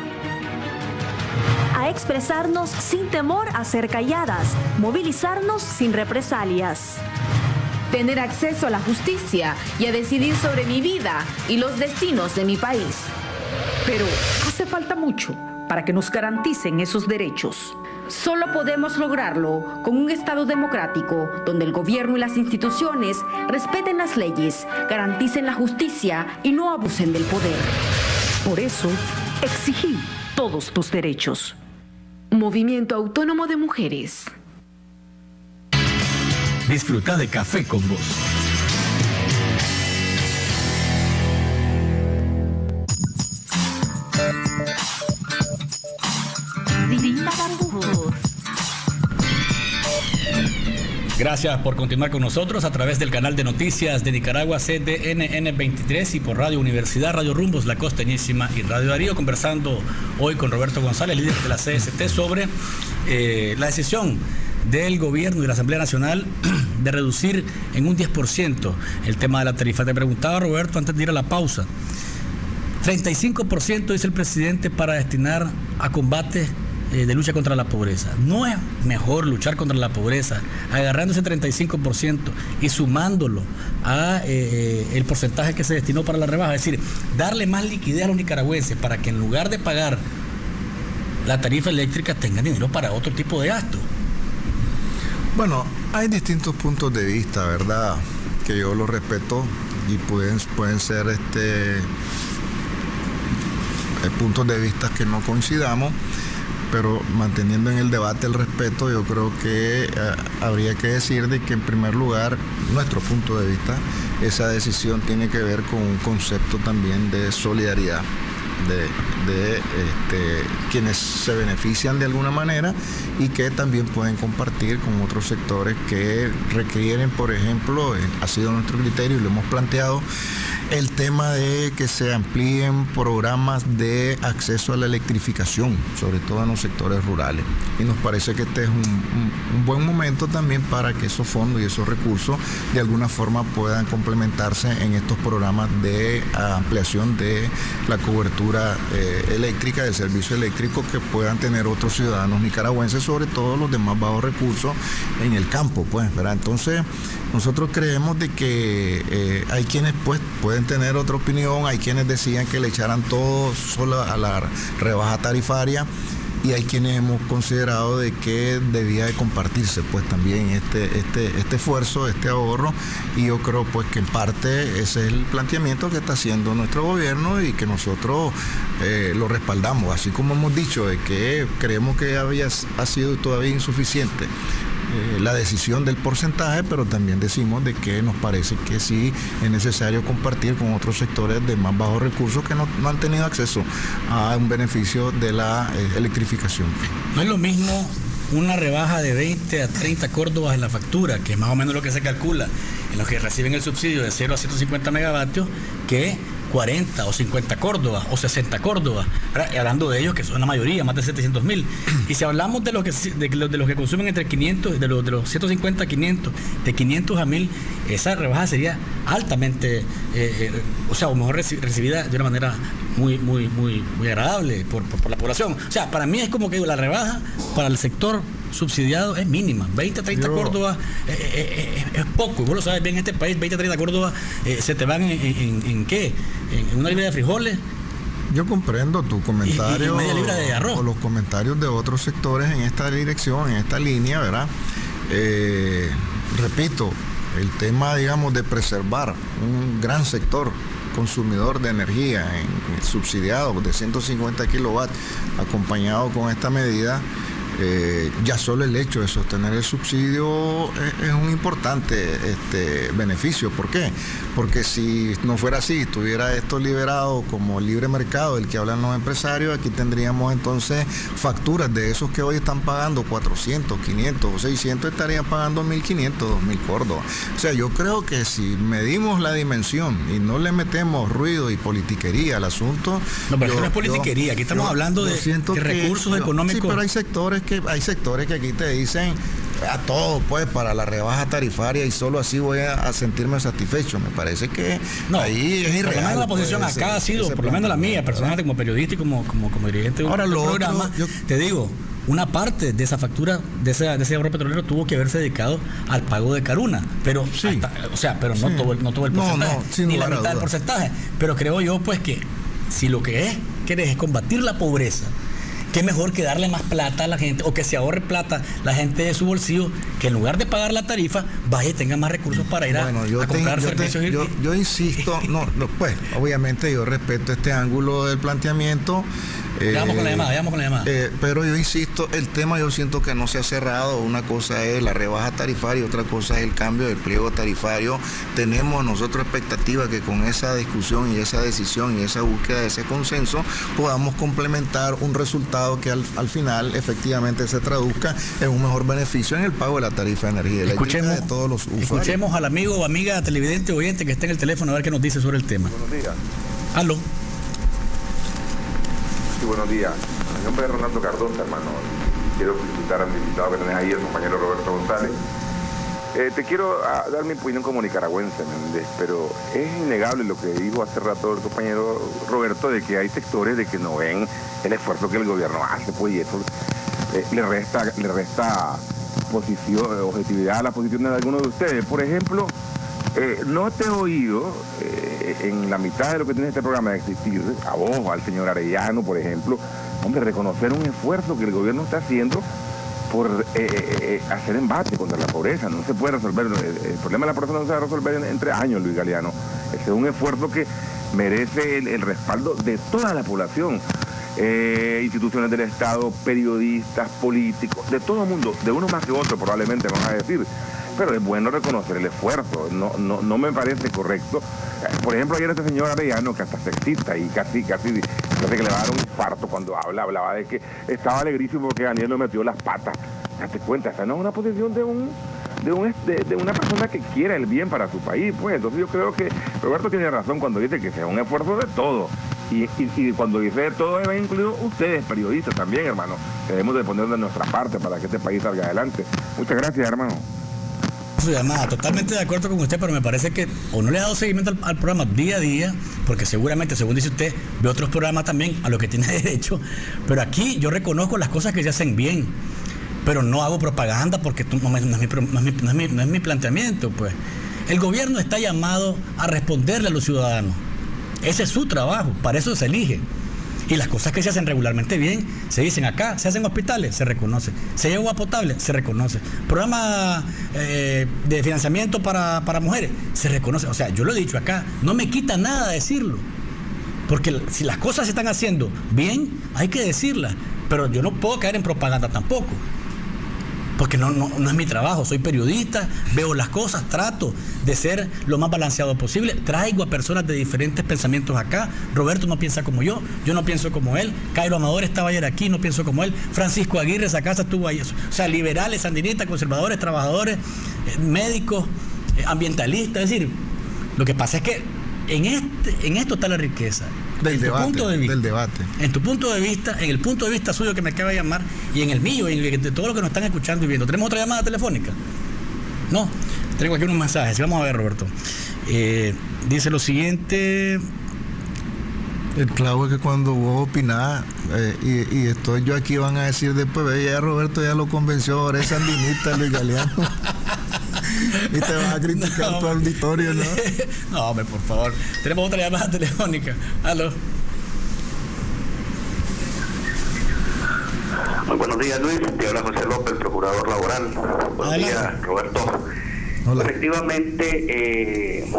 A expresarnos sin temor a ser calladas, movilizarnos sin represalias. Tener acceso a la justicia y a decidir sobre mi vida y los destinos de mi país. Pero hace falta mucho para que nos garanticen esos derechos. Solo podemos lograrlo con un Estado democrático donde el gobierno y las instituciones respeten las leyes, garanticen la justicia y no abusen del poder. Por eso, exigí todos tus derechos. Movimiento Autónomo de Mujeres. Disfruta de Café con Vos. Gracias por continuar con nosotros a través del canal de noticias de Nicaragua CDNN 23 y por Radio Universidad, Radio Rumbos, La Costeñísima y Radio Darío, conversando hoy con Roberto González, líder de la CST, sobre la decisión del gobierno y de la Asamblea Nacional de reducir en un 10% el tema de la tarifa. Te preguntaba, Roberto, antes de ir a la pausa, 35% dice el presidente para destinar a combate de lucha contra la pobreza. ¿No es mejor luchar contra la pobreza agarrando ese 35% y sumándolo a el porcentaje que se destinó para la rebaja? Es decir, darle más liquidez a los nicaragüenses para que en lugar de pagar la tarifa eléctrica tengan dinero para otro tipo de gasto. Bueno, hay distintos puntos de vista, ¿verdad? Que yo los respeto y pueden ser puntos de vista que no coincidamos, pero manteniendo en el debate el respeto, yo creo que habría que decir de que en primer lugar, nuestro punto de vista, esa decisión tiene que ver con un concepto también de solidaridad de quienes se benefician de alguna manera y que también pueden compartir con otros sectores que requieren, por ejemplo, ha sido nuestro criterio y lo hemos planteado, el tema de que se amplíen programas de acceso a la electrificación, sobre todo en los sectores rurales. Y nos parece que este es un buen momento también para que esos fondos y esos recursos de alguna forma puedan complementarse en estos programas de ampliación de la cobertura eléctrica, del servicio eléctrico que puedan tener otros ciudadanos nicaragüenses, sobre todo los de más bajos recursos en el campo, pues, ¿verdad? Entonces, nosotros creemos de que hay quienes pues pueden tener otra opinión, hay quienes decían que le echaran todo solo a la rebaja tarifaria, y hay quienes hemos considerado de que debía de compartirse pues también este esfuerzo, este ahorro, y yo creo pues que en parte ese es el planteamiento que está haciendo nuestro gobierno y que nosotros lo respaldamos, así como hemos dicho de que creemos que ha sido todavía insuficiente la decisión del porcentaje, pero también decimos de que nos parece que sí es necesario compartir con otros sectores de más bajos recursos que no han tenido acceso a un beneficio de la electrificación. No es lo mismo una rebaja de 20 a 30 córdobas en la factura, que es más o menos lo que se calcula en los que reciben el subsidio de 0 a 150 megavatios, que 40 o 50 córdobas o 60 córdobas, hablando de ellos que son la mayoría, más de 700.000. Y si hablamos de los que consumen entre 500, de los 150 a 500, de 500 a 1000, esa rebaja sería altamente, o mejor recibida de una manera muy agradable por la población. O sea, para mí es como que la rebaja para el sector subsidiado es mínima. 20 a 30 córdobas es poco. Vos lo sabes bien, en este país 20 a 30 córdobas se te van en ¿qué? En una libra de frijoles. Yo comprendo tu comentario y media libra de arroz. O los comentarios de otros sectores en esta dirección, en esta línea, ¿verdad? Repito, el tema, digamos, de preservar un gran sector consumidor de energía subsidiado de 150 kilowatts, acompañado con esta medida, ya solo el hecho de sostener el subsidio es un importante beneficio. ¿Por qué? Porque si no fuera así, estuviera esto liberado como libre mercado del que hablan los empresarios, aquí tendríamos entonces facturas de esos que hoy están pagando 400, 500 o 600, estarían pagando 1.500, 2.000 córdobas. O sea, yo creo que si medimos la dimensión y no le metemos ruido y politiquería al asunto... No, pero eso no es politiquería, aquí estamos hablando de recursos económicos. Sí, pero hay sectores que aquí te dicen a todo pues para la rebaja tarifaria y solo así voy a sentirme satisfecho. Me parece que no, ahí es irreal. Por lo menos la posición pues, acá ha sido, por lo menos la mía, personalmente como periodista y como dirigente de un programa, te digo, una parte de esa factura, de ese ahorro petrolero tuvo que haberse dedicado al pago de Caruna, pero sí, no todo el porcentaje, ni la mitad del porcentaje. Pero creo yo pues que si lo que quieres es combatir la pobreza, qué mejor que darle más plata a la gente, o que se ahorre plata la gente de su bolsillo, que en lugar de pagar la tarifa, vaya y tenga más recursos para ir a comprar servicios. Yo insisto, pues obviamente yo respeto este ángulo del planteamiento. Vamos con la llamada. Pero yo insisto, el tema yo siento que no se ha cerrado. Una cosa es la rebaja tarifaria, otra cosa es el cambio del pliego tarifario. Tenemos nosotros expectativa que con esa discusión y esa decisión y esa búsqueda de ese consenso podamos complementar un resultado que al final efectivamente se traduzca en un mejor beneficio en el pago de la tarifa de energía eléctrica de todos los usuarios. Escuchemos al amigo o amiga televidente o oyente que está en el teléfono a ver qué nos dice sobre el tema. Buenos días. Aló. Sí, buenos días. Mi nombre es Ronaldo Cardosa, hermano. Quiero felicitar a mi invitado que tenés ahí, el compañero Roberto González. Te quiero dar mi opinión como nicaragüense, pero es innegable lo que dijo hace rato el compañero Roberto, de que hay sectores de que no ven el esfuerzo que el gobierno hace, pues, y eso le resta objetividad a la posición de algunos de ustedes. Por ejemplo, no te he oído en la mitad de lo que tiene este programa de existir, a vos, al señor Arellano, por ejemplo, reconocer un esfuerzo que el gobierno está haciendo por hacer embate contra la pobreza. No se puede resolver, el problema de la pobreza no se va a resolver en 3 años, Luis Galeano. Ese es un esfuerzo que merece el respaldo de toda la población, instituciones del Estado, periodistas, políticos, de todo el mundo, de uno más que otro probablemente, vamos a decir. Pero es bueno reconocer el esfuerzo, no me parece correcto. Por ejemplo, ayer este señor Arellano, que hasta sexista y casi parece que le va a dar un infarto cuando hablaba de que estaba alegrísimo porque Daniel le metió las patas. Date cuenta, esa no es una posición de de una persona que quiera el bien para su país, pues. Entonces yo creo que Roberto tiene razón cuando dice que sea un esfuerzo de todo. Y cuando dice de todo, va incluido ustedes, periodistas también, hermano. Debemos de poner de nuestra parte para que este país salga adelante. Muchas gracias, hermano. Su llamada, totalmente de acuerdo con usted, pero me parece que o no le ha dado seguimiento al programa día a día, porque seguramente, según dice usted, ve otros programas también a lo que tiene derecho, pero aquí yo reconozco las cosas que se hacen bien, pero no hago propaganda porque no es mi planteamiento, pues. El gobierno está llamado a responderle a los ciudadanos. Ese es su trabajo, para eso se elige. Y las cosas que se hacen regularmente bien, se dicen acá, se hacen hospitales, se reconoce. Se lleva agua potable, se reconoce. Programa de financiamiento para mujeres, se reconoce. O sea, yo lo he dicho acá, no me quita nada decirlo. Porque si las cosas se están haciendo bien, hay que decirlas. Pero yo no puedo caer en propaganda tampoco. Porque no es mi trabajo, soy periodista, veo las cosas, trato de ser lo más balanceado posible, traigo a personas de diferentes pensamientos acá. Roberto no piensa como yo no pienso como él, Cairo Amador estaba ayer aquí, no pienso como él, Francisco Aguirre esa casa estuvo ahí, o sea, liberales, sandinistas, conservadores, trabajadores, médicos, ambientalistas, es decir, lo que pasa es que en esto está la riqueza. Del debate. En tu punto de vista, en el punto de vista suyo que me acaba de llamar, y en el mío, y en de todos los que nos están escuchando y viendo. ¿Tenemos otra llamada telefónica? No, tengo aquí unos mensajes. Vamos a ver, Roberto. Dice lo siguiente. El clavo es que cuando vos opinás, y estoy yo aquí, van a decir después, ya Roberto ya lo convenció, ahora es sandinista, Luis Galeano. Y te vas a criticar tu auditorio, ¿no? No, hombre, por favor. Tenemos otra llamada telefónica. Aló. Muy buenos días, Luis. Te habla José López, procurador laboral. Buenos días, Roberto. Hola. Efectivamente,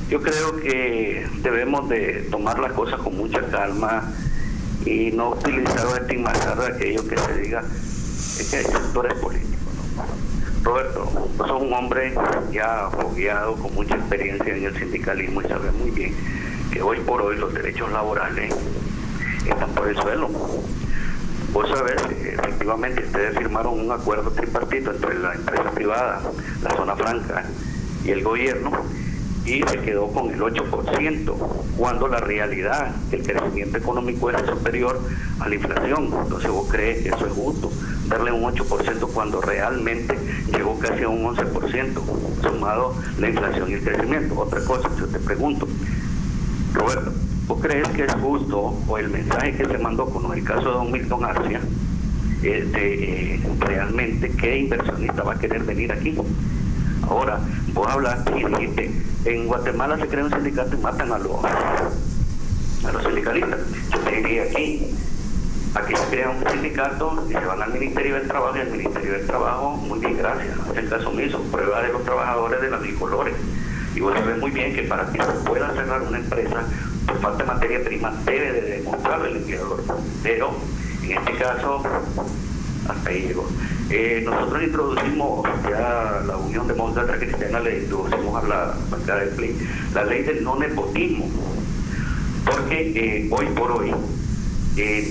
yo creo que debemos de tomar las cosas con mucha calma y no utilizar o estigmatizar aquello que se diga es que hay sectores políticos. Roberto, sos un hombre ya fogueado, con mucha experiencia en el sindicalismo y sabes muy bien que hoy por hoy los derechos laborales están por el suelo. Vos sabés, efectivamente, ustedes firmaron un acuerdo tripartito entre la empresa privada, la zona franca y el gobierno, y se quedó con el 8%, cuando la realidad, el crecimiento económico era superior a la inflación. Entonces, ¿vos crees que eso es justo? Darle un 8% cuando realmente llegó casi a un 11%, sumado la inflación y el crecimiento. Otra cosa, yo te pregunto, Roberto, ¿vos crees que es justo, o el mensaje que se mandó con el caso de don Milton Arcia, realmente qué inversionista va a querer venir aquí? Ahora, vos hablaste y dijiste, en Guatemala se crea un sindicato y matan a los sindicalistas. Yo te diría aquí se crea un sindicato y se van al Ministerio del Trabajo, y el Ministerio del Trabajo, muy bien, gracias, hacen caso omiso, prueba de los trabajadores de las bicolores. Y vos sabés muy bien que para que se pueda cerrar una empresa, por falta de materia prima, debe de demostrarlo el empleador. Pero, en este caso, hasta ahí llegó. Nosotros introducimos, ya la Unión Demócrata Cristiana le introducimos a la bancada del PLI la ley del no nepotismo, porque hoy por hoy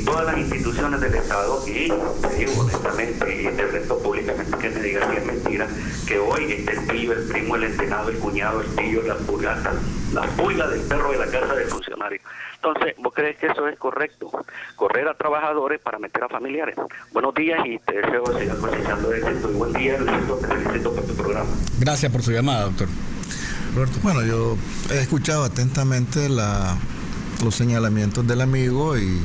todas las instituciones del Estado, y te digo honestamente, y te reto públicamente que me digas si es mentira, que hoy el tío, el primo, el entenado, el cuñado, el tío, la pulga del perro de la casa del funcionario. Entonces, ¿vos crees que eso es correcto? Correr a trabajadores para meter a familiares. Buenos días y te deseo seguir cosechando éxito. Y buen día, Luisito, te felicito por tu programa. Gracias por su llamada, doctor. Roberto. Bueno, yo he escuchado atentamente los señalamientos del amigo y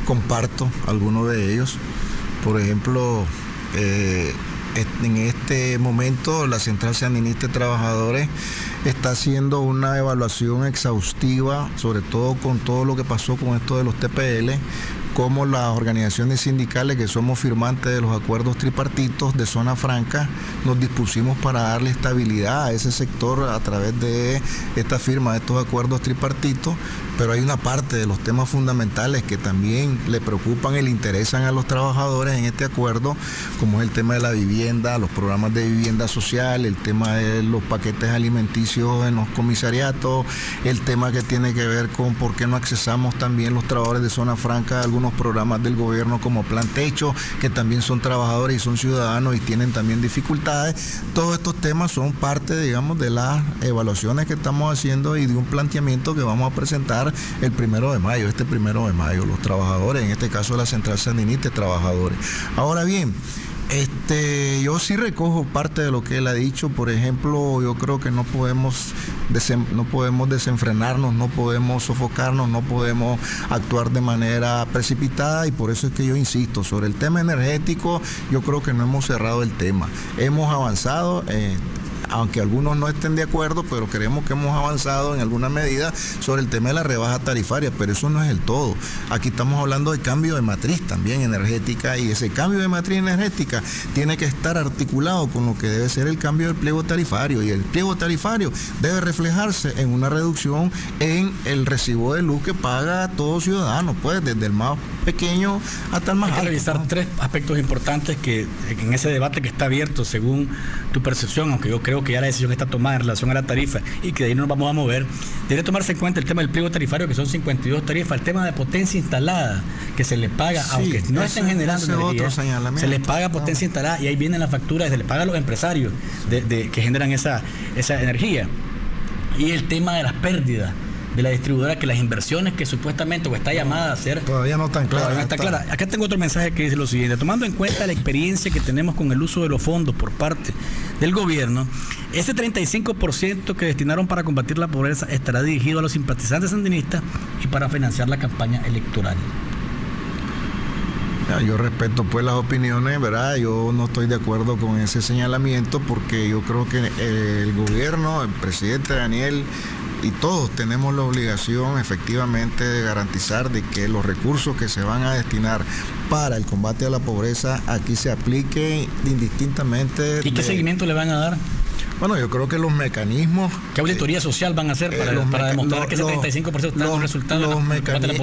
comparto algunos de ellos. Por ejemplo, en este momento la Central Sandinista de Trabajadores está haciendo una evaluación exhaustiva, sobre todo con todo lo que pasó con esto de los TPL, como las organizaciones sindicales que somos firmantes de los acuerdos tripartitos de zona franca nos dispusimos para darle estabilidad a ese sector a través de esta firma de estos acuerdos tripartitos, pero hay una parte de los temas fundamentales que también le preocupan y le interesan a los trabajadores en este acuerdo, como es el tema de la vivienda, los programas de vivienda social, el tema de los paquetes alimenticios servicios en los comisariatos, el tema que tiene que ver con por qué no accesamos también los trabajadores de zona franca a algunos programas del gobierno como Plan Techo, que también son trabajadores y son ciudadanos y tienen también dificultades. Todos estos temas son parte, digamos, de las evaluaciones que estamos haciendo y de un planteamiento que vamos a presentar el 1 de mayo, este 1 de mayo, los trabajadores, en este caso la Central Sandinista de Trabajadores. Ahora bien, yo sí recojo parte de lo que él ha dicho. Por ejemplo, yo creo que no podemos desenfrenarnos, no podemos sofocarnos, no podemos actuar de manera precipitada, y por eso es que yo insisto, sobre el tema energético, yo creo que no hemos cerrado el tema. Hemos avanzado, aunque algunos no estén de acuerdo, pero creemos que hemos avanzado en alguna medida sobre el tema de la rebaja tarifaria, pero eso no es el todo. Aquí estamos hablando de cambio de matriz también energética, y ese cambio de matriz energética tiene que estar articulado con lo que debe ser el cambio del pliego tarifario, y el pliego tarifario debe reflejarse en una reducción en el recibo de luz que paga todo ciudadano, pues desde el más pequeño hasta el más alto. Hay que revisar tres aspectos importantes que en ese debate que está abierto según tu percepción, aunque yo creo que ya la decisión está tomada en relación a la tarifa y que de ahí no nos vamos a mover. Debe tomarse en cuenta el tema del pliego tarifario, que son 52 tarifas, el tema de potencia instalada que se le paga, sí, aunque no estén generando energía, se les paga potencia instalada, y ahí vienen las facturas, se les paga a los empresarios que generan esa energía. Y el tema de las pérdidas de la distribuidora, que las inversiones que supuestamente o está llamada a hacer todavía no están claras. No está clara. Acá tengo otro mensaje que dice lo siguiente: tomando en cuenta la experiencia que tenemos con el uso de los fondos por parte del gobierno, ese 35% que destinaron para combatir la pobreza estará dirigido a los simpatizantes sandinistas y para financiar la campaña electoral. Yo respeto pues las opiniones, ¿verdad? Yo no estoy de acuerdo con ese señalamiento, porque yo creo que el gobierno, el presidente Daniel y todos tenemos la obligación efectivamente de garantizar de que los recursos que se van a destinar para el combate a la pobreza aquí se apliquen indistintamente. ¿Y qué seguimiento le van a dar? Bueno, yo creo que los mecanismos... ¿Qué auditoría social van a hacer para demostrar que ese 35% está dando resultados?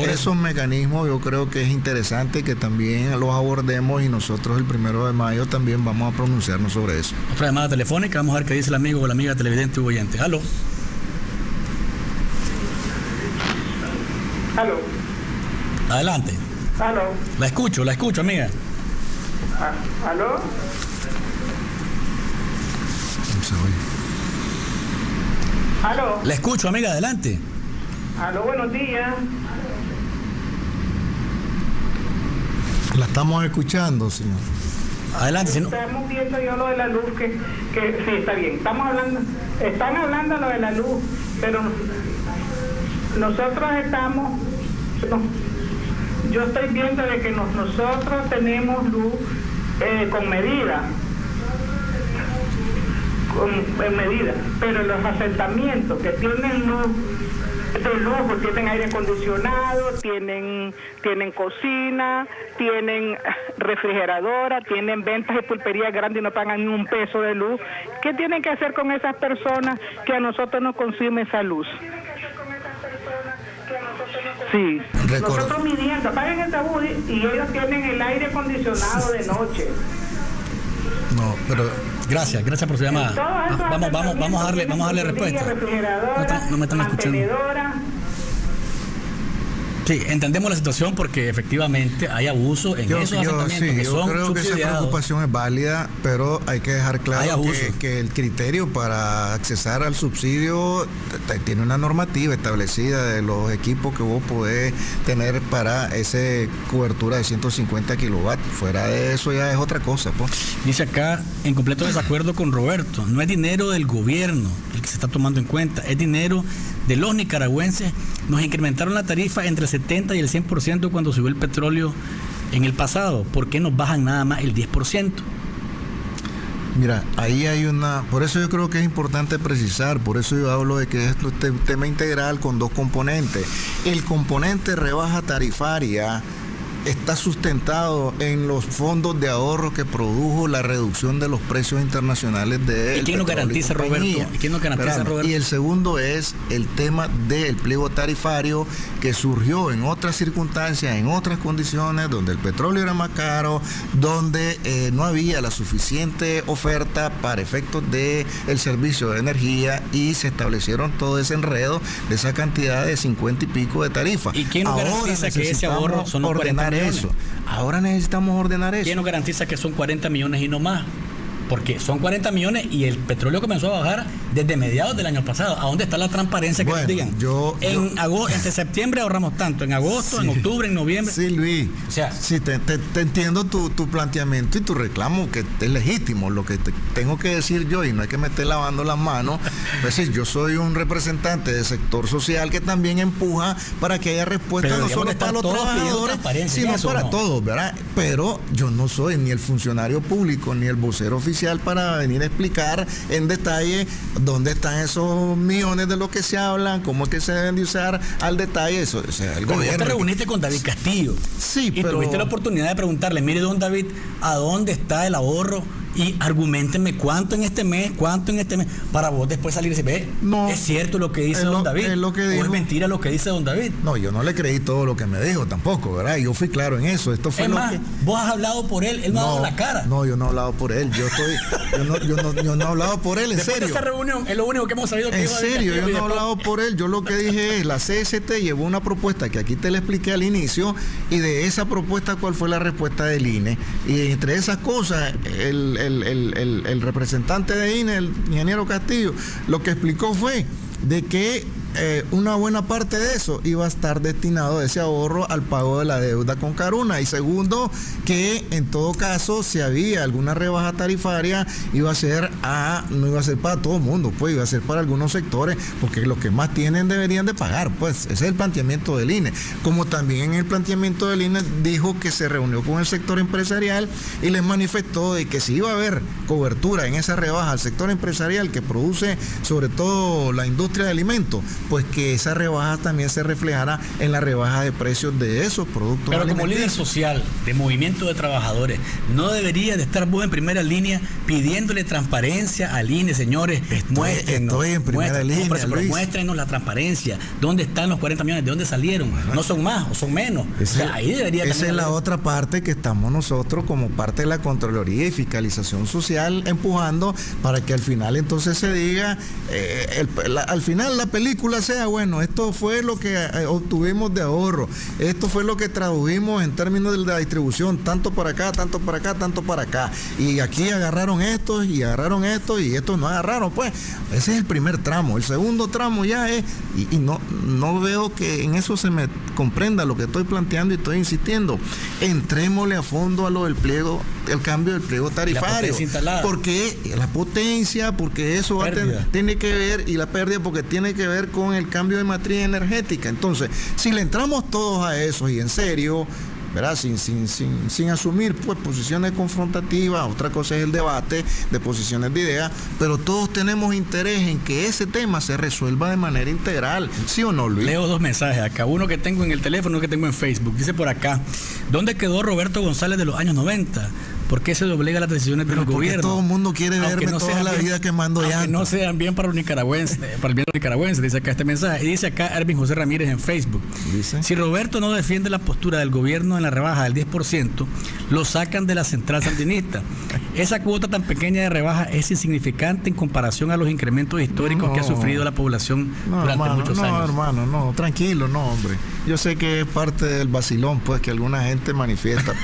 Esos mecanismos yo creo que es interesante que también los abordemos, y nosotros el 1 de mayo también vamos a pronunciarnos sobre eso. Otra llamada telefónica, vamos a ver qué dice el amigo o la amiga televidente o oyente. ¿Aló? ¿Aló? Adelante. ¿Aló? La escucho, amiga. ¿Aló? ¿Aló? La escucho, amiga, adelante. ¿Aló? Buenos días. La estamos escuchando, señor. Adelante, señor. Estamos viendo yo lo de la luz, que sí, está bien. Están hablando lo de la luz, pero nosotros estamos... yo estoy viendo de que nosotros tenemos luz con medida. En medida, pero los asentamientos que tienen luz de lujo, tienen aire acondicionado, tienen cocina, tienen refrigeradora, tienen ventas de pulpería grande y no pagan ni un peso de luz. ¿Qué tienen que hacer con esas personas que a nosotros nos consume esa luz? Sí, nosotros midiendo, pagan el tabú y ellos tienen el aire acondicionado de noche. No, pero gracias por su llamada. Vamos a darle respuesta. No me están escuchando. Sí, entendemos la situación, porque efectivamente hay abuso en esos asentamientos que son creo que subsidiados. esa preocupación es válida, pero hay que dejar claro que el criterio para accesar al subsidio tiene una normativa establecida de los equipos que vos podés tener para esa cobertura de 150 kilovatios. Fuera de eso ya es otra cosa, pues. Dice acá, en completo desacuerdo con Roberto, no es dinero del gobierno el que se está tomando en cuenta, es dinero de los nicaragüenses. Nos incrementaron la tarifa entre el 70 y el 100% cuando subió el petróleo en el pasado. ¿Por qué nos bajan nada más el 10%? Mira, ahí hay por eso yo creo que es importante precisar, por eso yo hablo de que esto es un tema integral con dos componentes. El componente rebaja tarifaria está sustentado en los fondos de ahorro que produjo la reducción de los precios internacionales de ¿Y quién nos garantiza, Roberto? ¿Y quién nos garantiza, Roberto? Y el segundo es el tema del pliego tarifario que surgió en otras circunstancias, en otras condiciones, donde el petróleo era más caro, donde no había la suficiente oferta para efectos del servicio de energía y se establecieron todo ese enredo de esa cantidad de 50 y pico de tarifas. ¿Y quién nos garantiza que ese ahorro son los 40 millones? Eso. Ahora necesitamos ordenar eso. ¿Quién nos garantiza que son 40 millones y no más? Porque son 40 millones y el petróleo comenzó a bajar desde mediados del año pasado. ¿A dónde está la transparencia que nos digan? Entre septiembre ahorramos tanto, en agosto, en octubre, en noviembre. Sí, Luis. O sea, sí, te entiendo tu planteamiento y tu reclamo, que es legítimo. Lo que te tengo que decir yo, y no hay que meter lavando las manos, es decir, yo soy un representante del sector social que también empuja para que haya respuesta no solo para los trabajadores, sino para todos, ¿verdad? Pero yo no soy ni el funcionario público ni el vocero oficial para venir a explicar en detalle dónde están esos millones de lo que se hablan, cómo es que se deben de usar al detalle eso. O sea, el gobierno. Vos te reuniste con David Castillo. Sí, y tuviste la oportunidad de preguntarle, mire, don David, ¿a dónde está el ahorro? Y argumentenme cuánto en este mes, para vos después salir y decir, ve, no, es cierto lo que dice don David, es lo que dijo, o es mentira lo que dice don David. No, yo no le creí todo lo que me dijo tampoco, ¿verdad? Yo fui claro en eso. Esto fue vos has hablado por él no ha dado la cara. No, yo no he hablado por él, yo no he hablado por él, en después serio. De esa reunión es lo único que hemos sabido que en serio, yo no he hablado por él. Yo lo que dije es, la CST llevó una propuesta que aquí te la expliqué al inicio, y de esa propuesta, ¿cuál fue la respuesta del INE? Y entre esas cosas, el representante de INE, el ingeniero Castillo, lo que explicó fue de que una buena parte de eso iba a estar destinado, ese ahorro, al pago de la deuda con Caruna. Y segundo, que en todo caso, si había alguna rebaja tarifaria, no iba a ser para todo el mundo, pues iba a ser para algunos sectores, porque los que más tienen deberían de pagar, pues ese es el planteamiento del INE. Como también en el planteamiento del INE dijo que se reunió con el sector empresarial y les manifestó de que si iba a haber cobertura en esa rebaja al sector empresarial que produce sobre todo la industria de alimentos, pues que esa rebaja también se reflejara en la rebaja de precios de esos productos. Pero como líder social de movimiento de trabajadores, ¿no debería de estar vos en primera línea pidiéndole transparencia al INE, señores? Estoy en primera línea, pero muéstrenos la transparencia. ¿Dónde están los 40 millones? ¿De dónde salieron? ¿No son más o son menos? Ahí debería. Esa es la otra parte que estamos nosotros como parte de la Contraloría y Fiscalización Social empujando para que al final entonces se diga, al final la película sea, bueno, esto fue lo que obtuvimos de ahorro, esto fue lo que tradujimos en términos de la distribución, tanto para acá, tanto para acá, tanto para acá, y aquí agarraron estos y estos no agarraron. Pues ese es el primer tramo. El segundo tramo ya es, y no veo que en eso se me comprenda lo que estoy planteando y estoy insistiendo, entrémosle a fondo a lo del pliego, el cambio del pliego tarifario, porque la potencia, porque eso tiene que ver, y la pérdida porque tiene que ver con el cambio de matriz energética. Entonces, si le entramos todos a eso y en serio, ¿verdad? Sin asumir pues posiciones confrontativas, otra cosa es el debate de posiciones de ideas, pero todos tenemos interés en que ese tema se resuelva de manera integral, ¿sí o no, Luis? Leo dos mensajes acá, uno que tengo en el teléfono, uno que tengo en Facebook. Dice por acá, ¿dónde quedó Roberto González de los años 90? ¿Por qué se doblega las decisiones del gobierno? Todo el mundo quiere verme toda la vida quemando ya. Que no sean bien para los nicaragüenses, para el bien de los nicaragüenses, dice acá este mensaje. Y dice acá Ervin José Ramírez en Facebook. ¿Dice? Si Roberto no defiende la postura del gobierno en la rebaja del 10%, lo sacan de la central sandinista. Esa cuota tan pequeña de rebaja es insignificante en comparación a los incrementos históricos que ha sufrido la población durante muchos años. No, hermano, tranquilo, hombre. Yo sé que es parte del vacilón, pues, que alguna gente manifiesta,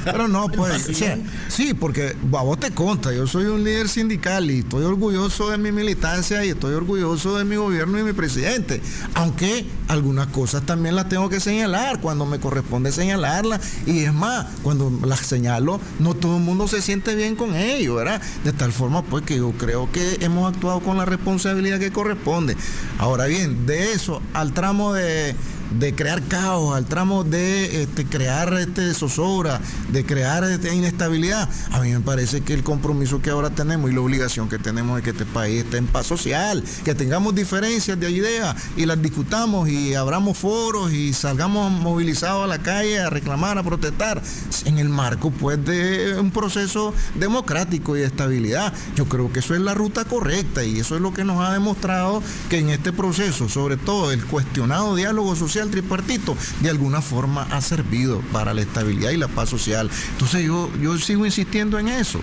pero no, pues, o sea, sí, porque a vos te consta, yo soy un líder sindical y estoy orgulloso de mi militancia y estoy orgulloso de mi gobierno y mi presidente, aunque algunas cosas también las tengo que señalar cuando me corresponde señalarlas, y es más, cuando las señalo, no todo el mundo se siente bien con ello, ¿verdad? De tal forma, pues, que yo creo que hemos actuado con la responsabilidad que corresponde. Ahora bien, de eso al tramo de de crear caos, al tramo de crear zozobra, de crear inestabilidad. A mí me parece que el compromiso que ahora tenemos y la obligación que tenemos es que este país esté en paz social, que tengamos diferencias de ideas y las discutamos y abramos foros y salgamos movilizados a la calle a reclamar, a protestar, en el marco pues de un proceso democrático y de estabilidad. Yo creo que eso es la ruta correcta y eso es lo que nos ha demostrado que en este proceso, sobre todo el cuestionado diálogo social tripartito, de alguna forma ha servido para la estabilidad y la paz social. Entonces yo sigo insistiendo en eso.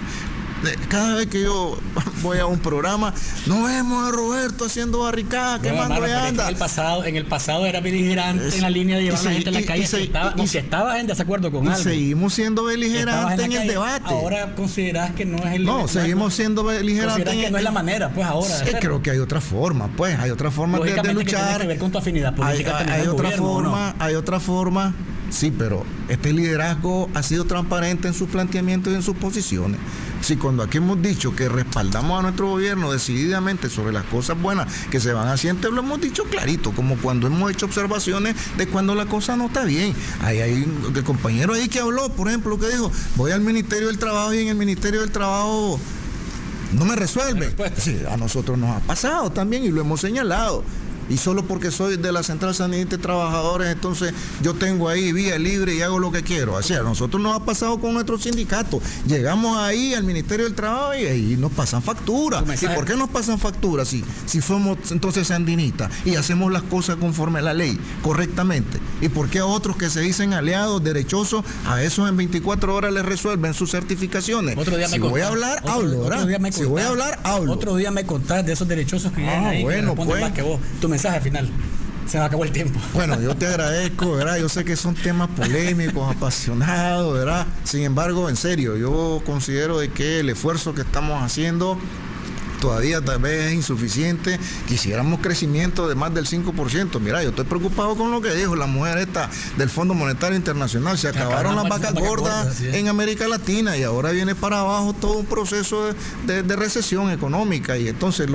Cada vez que yo voy a un programa, no vemos a Roberto haciendo barricadas, quemando anda. En el pasado era beligerante en la línea de llevar a la gente a la calle, si estaba en desacuerdo con algo. Seguimos siendo beligerantes en el debate. Ahora considerás que no es el... No, seguimos siendo beligerantes. Considerás que no es la manera, pues ahora. Creo que hay otra forma, pues, hay otra forma de luchar. Que tiene que ver con tu afinidad política. Hay otra forma. Sí, pero este liderazgo ha sido transparente en sus planteamientos y en sus posiciones. Si cuando aquí hemos dicho que respaldamos a nuestro gobierno decididamente sobre las cosas buenas que se van haciendo, lo hemos dicho clarito, como cuando hemos hecho observaciones de cuando la cosa no está bien. Hay el compañero ahí que habló, por ejemplo, que dijo, voy al Ministerio del Trabajo y en el Ministerio del Trabajo no me resuelve. Sí, a nosotros nos ha pasado también y lo hemos señalado. Y solo porque soy de la Central Sandinista de Trabajadores, entonces yo tengo ahí vía libre y hago lo que quiero. Así a nosotros nos ha pasado con nuestro sindicato. Llegamos ahí al Ministerio del Trabajo y ahí nos pasan facturas. ¿Y por qué nos pasan facturas? Si somos entonces sandinistas y hacemos las cosas conforme a la ley, correctamente. ¿Y por qué a otros que se dicen aliados, derechosos, a esos en 24 horas les resuelven sus certificaciones? Voy a hablar, hablo. Otro día me contás de esos derechosos que vienen ahí, bueno, que responden más que vos. Mensaje final. Se me acabó el tiempo. Bueno, yo te agradezco, ¿verdad? Yo sé que son temas polémicos, apasionados, ¿verdad? Sin embargo, en serio, yo considero de que el esfuerzo que estamos haciendo todavía tal vez es insuficiente. Quisiéramos crecimiento de más del 5%. Mira, yo estoy preocupado con lo que dijo la mujer esta del Fondo Monetario Internacional. Se acabaron las vacas gordas en América Latina y ahora viene para abajo todo un proceso de recesión económica. Y entonces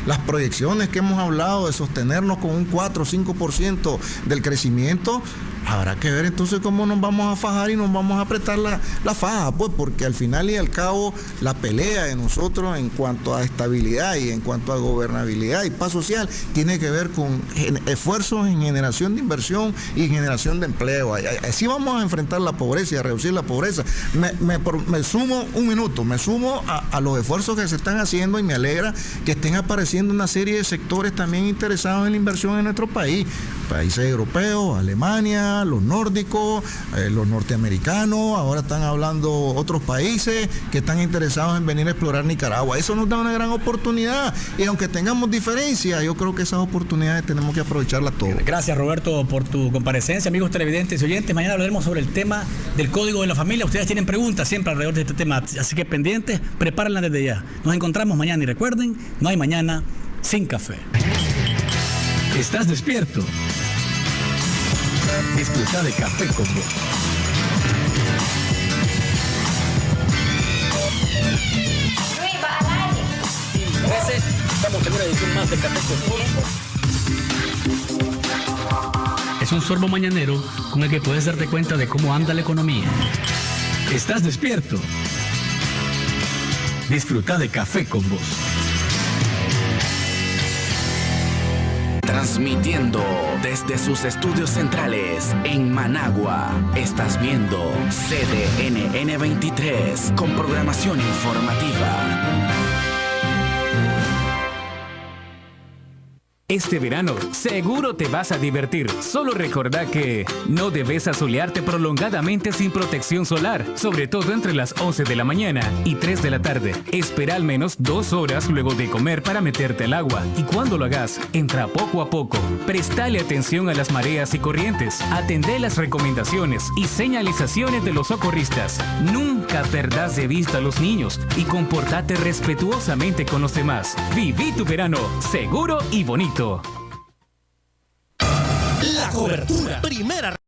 las proyecciones que hemos hablado de sostenernos con un 4 o 5% del crecimiento, habrá que ver entonces cómo nos vamos a fajar y nos vamos a apretar la faja, pues, porque al final y al cabo la pelea de nosotros en cuanto a estabilidad y en cuanto a gobernabilidad y paz social tiene que ver con esfuerzos en generación de inversión y generación de empleo. Así vamos a enfrentar la pobreza y a reducir la pobreza. Me sumo a los esfuerzos que se están haciendo y me alegra que estén apareciendo una serie de sectores también interesados en la inversión en nuestro país. Países europeos, Alemania, los nórdicos, los norteamericanos, ahora están hablando otros países que están interesados en venir a explorar Nicaragua. Eso nos da una gran oportunidad y aunque tengamos diferencias, yo creo que esas oportunidades tenemos que aprovecharlas todas. Gracias, Roberto, por tu comparecencia. Amigos televidentes y oyentes, mañana hablaremos sobre el tema del Código de la Familia. Ustedes tienen preguntas siempre alrededor de este tema, así que pendientes, prepárenlas desde ya. Nos encontramos mañana y recuerden, no hay mañana sin café. ¿Estás despierto? Disfruta de Café con Vos. Estamos en una edición más de Café con Vos. Es un sorbo mañanero con el que puedes darte cuenta de cómo anda la economía. ¿Estás despierto? Disfruta de Café con Vos. Transmitiendo desde sus estudios centrales en Managua. Estás viendo CDNN 23 con programación informativa. Este verano, seguro te vas a divertir. Solo recordá que no debes asolearte prolongadamente sin protección solar, sobre todo entre las 11 de la mañana y 3 de la tarde. Espera al menos 2 horas luego de comer para meterte al agua. Y cuando lo hagas, entra poco a poco. Prestale atención a las mareas y corrientes. Atendé las recomendaciones y señalizaciones de los socorristas. Nunca perdás de vista a los niños y comportate respetuosamente con los demás. Viví tu verano seguro y bonito. La cobertura primera